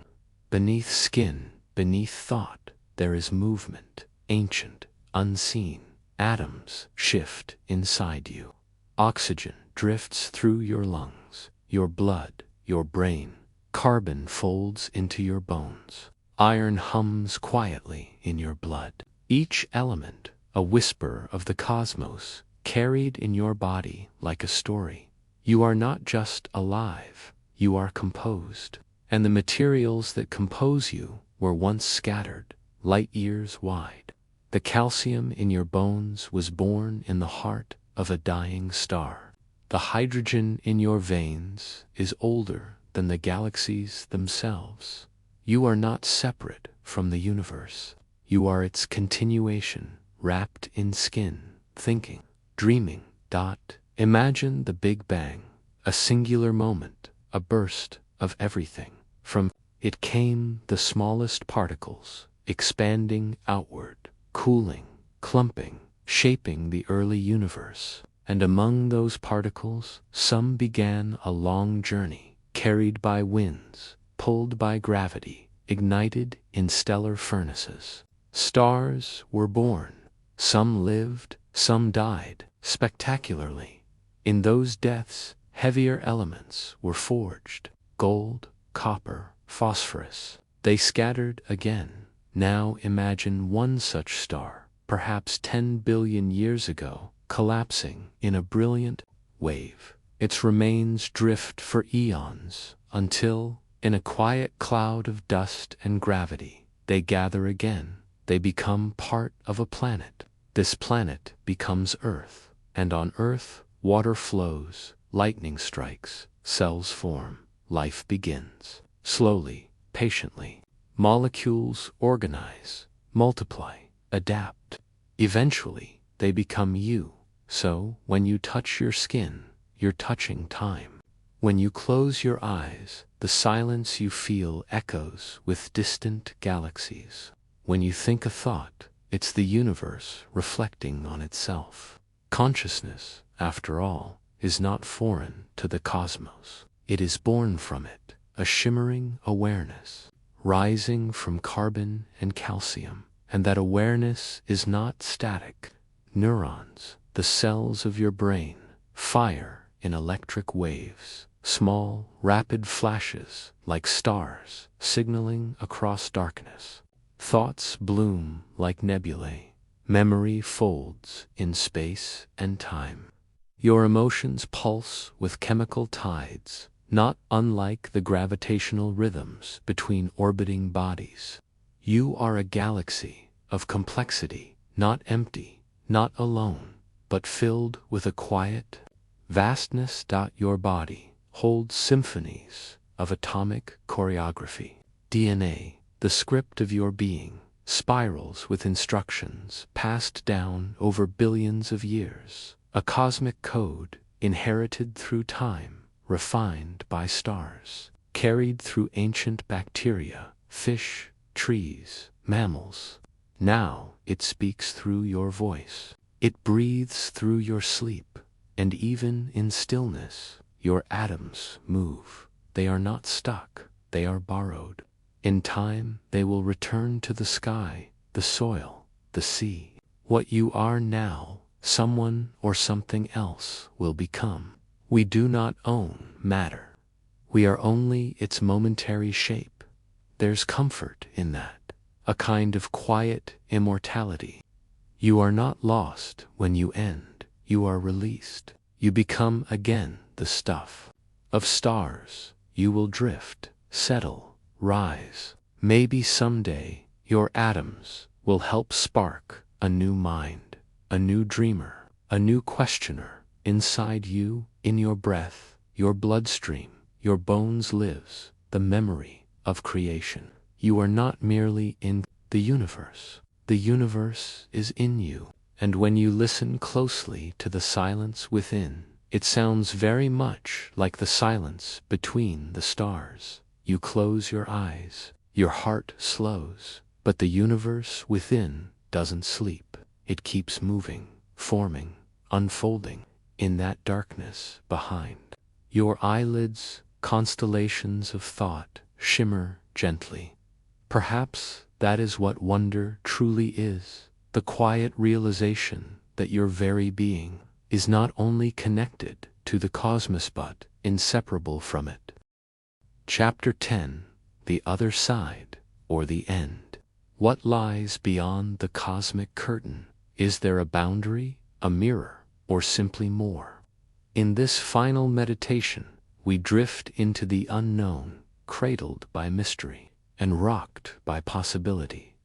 Beneath skin, beneath thought, there is movement. ancient, unseen. Atoms shift inside you. Oxygen drifts through your lungs, your blood, your brain. Carbon folds into your bones. Iron hums quietly in your blood. Each element, a whisper of the cosmos, carried in your body like a story. You are not just alive, you are composed. And the materials that compose you were once scattered, light years wide. The calcium in your bones was born in the heart of a dying star. The hydrogen in your veins is older than the galaxies themselves. You are not separate from the universe. You are its continuation, wrapped in skin, thinking, dreaming. Imagine the Big Bang, a singular moment, a burst of everything. From it came the smallest particles, expanding outward, cooling, clumping, shaping the early universe. And among those particles, some began a long journey, carried by winds, pulled by gravity, ignited in stellar furnaces. Stars were born. Some lived, some died, spectacularly. In those deaths, heavier elements were forged: gold, copper, phosphorus. They scattered again. Now imagine one such star, perhaps 10 billion years ago, collapsing in a brilliant wave. Its remains drift for eons until, in a quiet cloud of dust and gravity, they gather again. They become part of a planet. This planet becomes Earth, and on Earth, water flows, lightning strikes, cells form, life begins. Slowly, patiently, molecules organize, multiply, adapt. Eventually, they become you. So, when you touch your skin, you're touching time. When you close your eyes, the silence you feel echoes with distant galaxies. When you think a thought, it's the universe reflecting on itself. Consciousness, after all, is not foreign to the cosmos. It is born from it, a shimmering awareness, rising from carbon and calcium. And that awareness is not static. Neurons, the cells of your brain, fire in electric waves, small, rapid flashes like stars signaling across darkness. Thoughts bloom like nebulae. Memory folds in space and time. Your emotions pulse with chemical tides, not unlike the gravitational rhythms between orbiting bodies. You are a galaxy of complexity, not empty, not alone, but filled with a quiet vastness. Your body holds symphonies of atomic choreography. DNA, the script of your being, spirals with instructions passed down over billions of years. A cosmic code inherited through time, refined by stars, carried through ancient bacteria, fish, trees, mammals. Now it speaks through your voice. It breathes through your sleep. And even in stillness, your atoms move. They are not stuck, they are borrowed. In time, they will return to the sky, the soil, the sea. What you are now, someone or something else will become. We do not own matter. We are only its momentary shape. There's comfort in that, a kind of quiet immortality. You are not lost when you end. You are released. You become again the stuff of stars. You will drift, settle, rise. Maybe someday your atoms will help spark a new mind, a new dreamer, a new questioner. Inside you, in your breath, your bloodstream, your bones lives the memory of creation. You are not merely in the universe. The universe is in you. And when you listen closely to the silence within, it sounds very much like the silence between the stars. You close your eyes, your heart slows, but the universe within doesn't sleep. It keeps moving, forming, unfolding. In that darkness behind your eyelids, constellations of thought shimmer gently. Perhaps that is what wonder truly is. the quiet realization that your very being is not only connected to the cosmos but inseparable from it. Chapter 10: The Other Side, or the End. What lies beyond the cosmic curtain? Is there a boundary, a mirror, or simply more? In this final meditation, we drift into the unknown, cradled by mystery and rocked by possibility.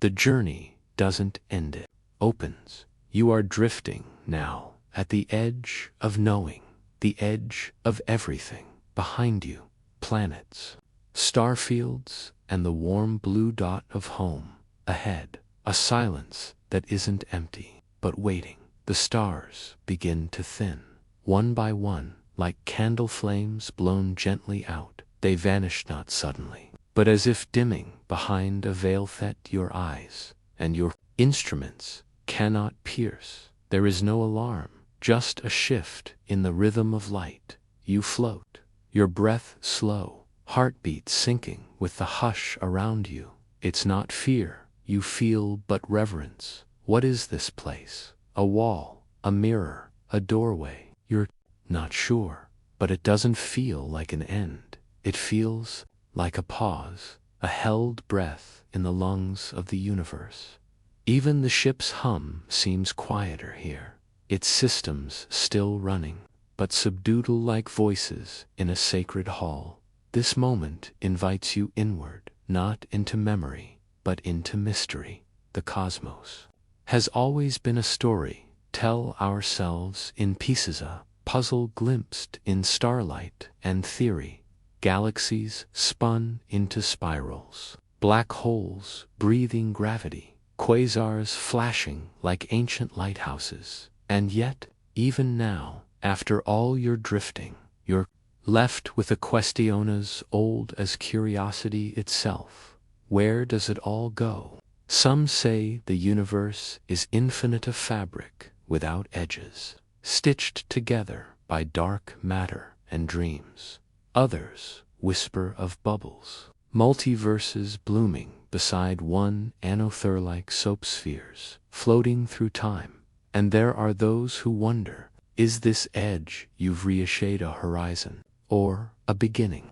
The journey doesn't end, it opens. You are drifting now at the edge of knowing, the edge of everything. Behind you, planets, starfields, and the warm blue dot of home. Ahead, a silence that isn't empty, but waiting. The stars begin to thin. One by one, like candle flames blown gently out, they vanish not suddenly, but as if dimming behind a veil that your eyes and your instruments cannot pierce. There is no alarm, just a shift in the rhythm of light. You float, your breath slow, heartbeat sinking with the hush around you. It's not fear you feel but reverence. What is this place? A wall, a mirror, a doorway. You're not sure, but it doesn't feel like an end. It feels like a pause, a held breath in the lungs of the universe. Even the ship's hum seems quieter here, its systems still running, but subdued like voices in a sacred hall. This moment invites you inward, not into memory, but into mystery. The cosmos has always been a story. Tell ourselves in pieces, a puzzle glimpsed in starlight and theory. Galaxies spun into spirals, black holes breathing gravity, quasars flashing like ancient lighthouses. And yet, even now, after all your drifting, you're left with a question as old as curiosity itself. Where does it all go? Some say the universe is infinite, a fabric without edges, stitched together by dark matter and dreams. Others whisper of bubbles, multiverses blooming beside one another like soap spheres, floating through time. And there are those who wonder, is this edge you've reached a horizon, or a beginning?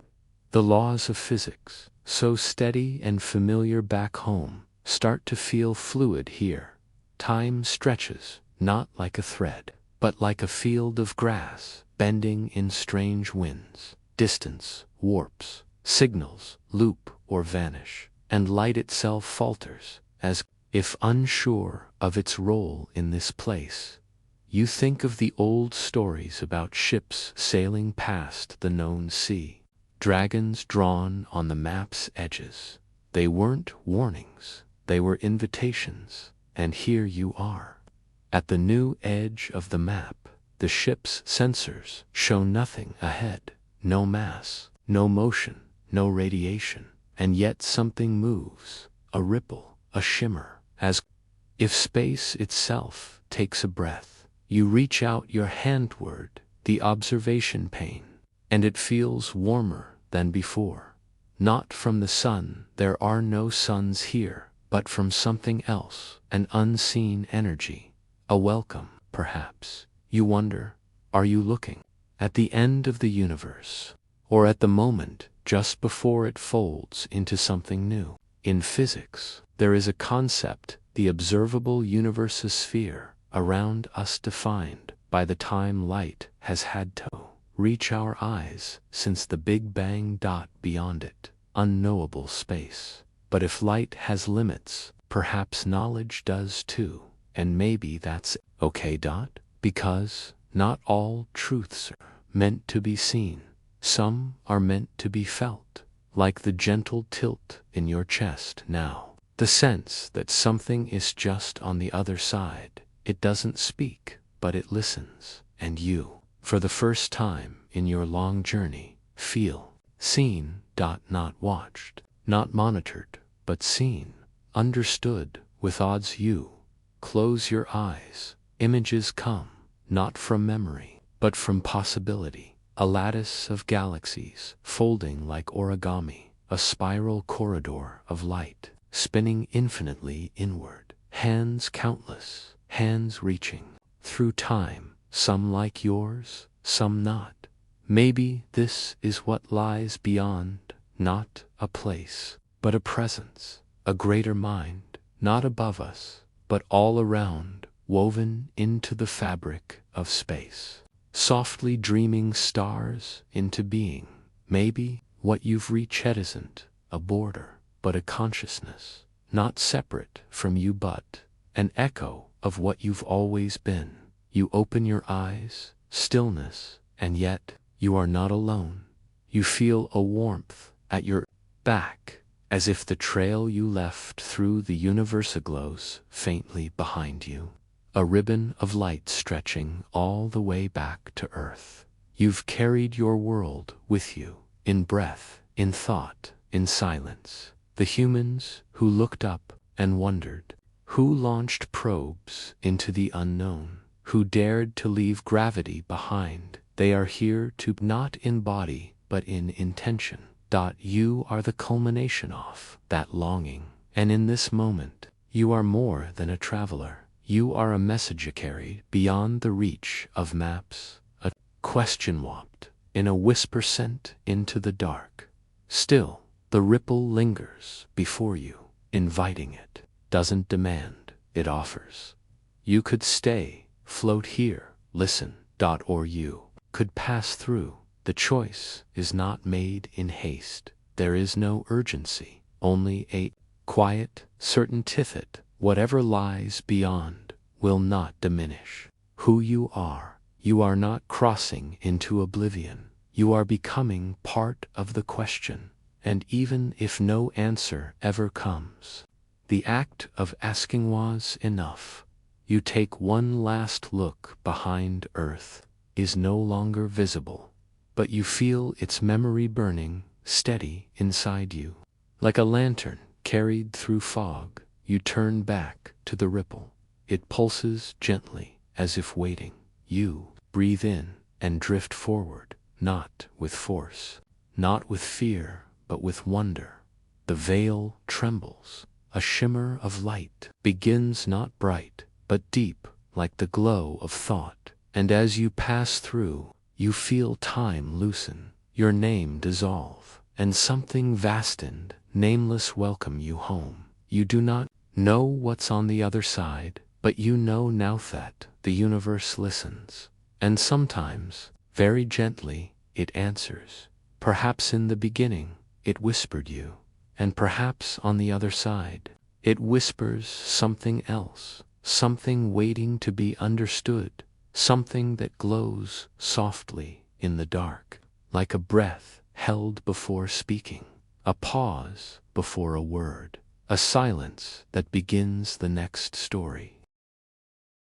The laws of physics, so steady and familiar back home, start to feel fluid here. Time stretches, not like a thread, but like a field of grass, bending in strange winds. Distance warps, signals loop or vanish, and light itself falters, as if unsure of its role in this place. You think of the old stories about ships sailing past the known sea, dragons drawn on the map's edges. They weren't warnings, they were invitations, and here you are. At the new edge of the map, the ship's sensors show nothing ahead, no mass, no motion, no radiation, and yet something moves, a ripple, a shimmer, as if space itself takes a breath. You reach out your hand toward the observation pane, and it feels warmer than before. Not from the sun, there are no suns here, but from something else, an unseen energy, a welcome, perhaps. You wonder, are you looking at the end of the universe, or at the moment just before it folds into something new? In physics, there is a concept, the observable universe's sphere, around us defined by the time light has had to reach our eyes since the Big Bang. Beyond it, unknowable space. But if light has limits, perhaps knowledge does too, and maybe that's okay. Because not all truths are meant to be seen. Some are meant to be felt, like the gentle tilt in your chest now. The sense that something is just on the other side. It doesn't speak, but it listens. And you, for the first time in your long journey, feel seen. Not watched, not monitored, but seen, understood. With odds you close your eyes, images come, not from memory, but from possibility. A lattice of galaxies, folding like origami, a spiral corridor of light, spinning infinitely inward. hands countless, hands reaching through time, some like yours, some not. Maybe this is what lies beyond, not a place, but a presence, a greater mind, not above us, but all around, woven into the fabric of space. Softly dreaming stars into being. Maybe what you've reached isn't a border, but a consciousness, not separate from you but an echo of what you've always been. You open your eyes, stillness, and yet you are not alone. You feel a warmth at your back, as if the trail you left through the universe glows faintly behind you. A ribbon of light stretching all the way back to Earth. You've carried your world with you, in breath, in thought, in silence. The humans who looked up and wondered, who launched probes into the unknown, who dared to leave gravity behind, they are here to not in body, but in intention. You are the culmination of that longing, and in this moment, you are more than a traveler. You are a message carried beyond the reach of maps, a question wafted in a whisper sent into the dark. Still, the ripple lingers before you, inviting it, doesn't demand, it offers. You could stay, float here, listen, or you could pass through. The choice is not made in haste. There is no urgency, only a quiet, certain that whatever lies beyond will not diminish who you are. You are not crossing into oblivion. You are becoming part of the question. And even if no answer ever comes, the act of asking was enough. You take one last look behind Earth is no longer visible, but you feel its memory burning steady inside you. Like a lantern carried through fog, you turn back to the ripple. It pulses gently, as if waiting. You breathe in and drift forward, not with force, not with fear, but with wonder. The veil trembles. A shimmer of light begins not bright, but deep, like the glow of thought. And as you pass through, you feel time loosen, your name dissolve, and something vast and nameless welcome you home. You do not know what's on the other side, but you know now that the universe listens. And sometimes, very gently, it answers. Perhaps in the beginning, it whispered you, and perhaps on the other side, it whispers something else, something waiting to be understood, something that glows softly in the dark, like a breath held before speaking, a pause before a word, a silence that begins the next story.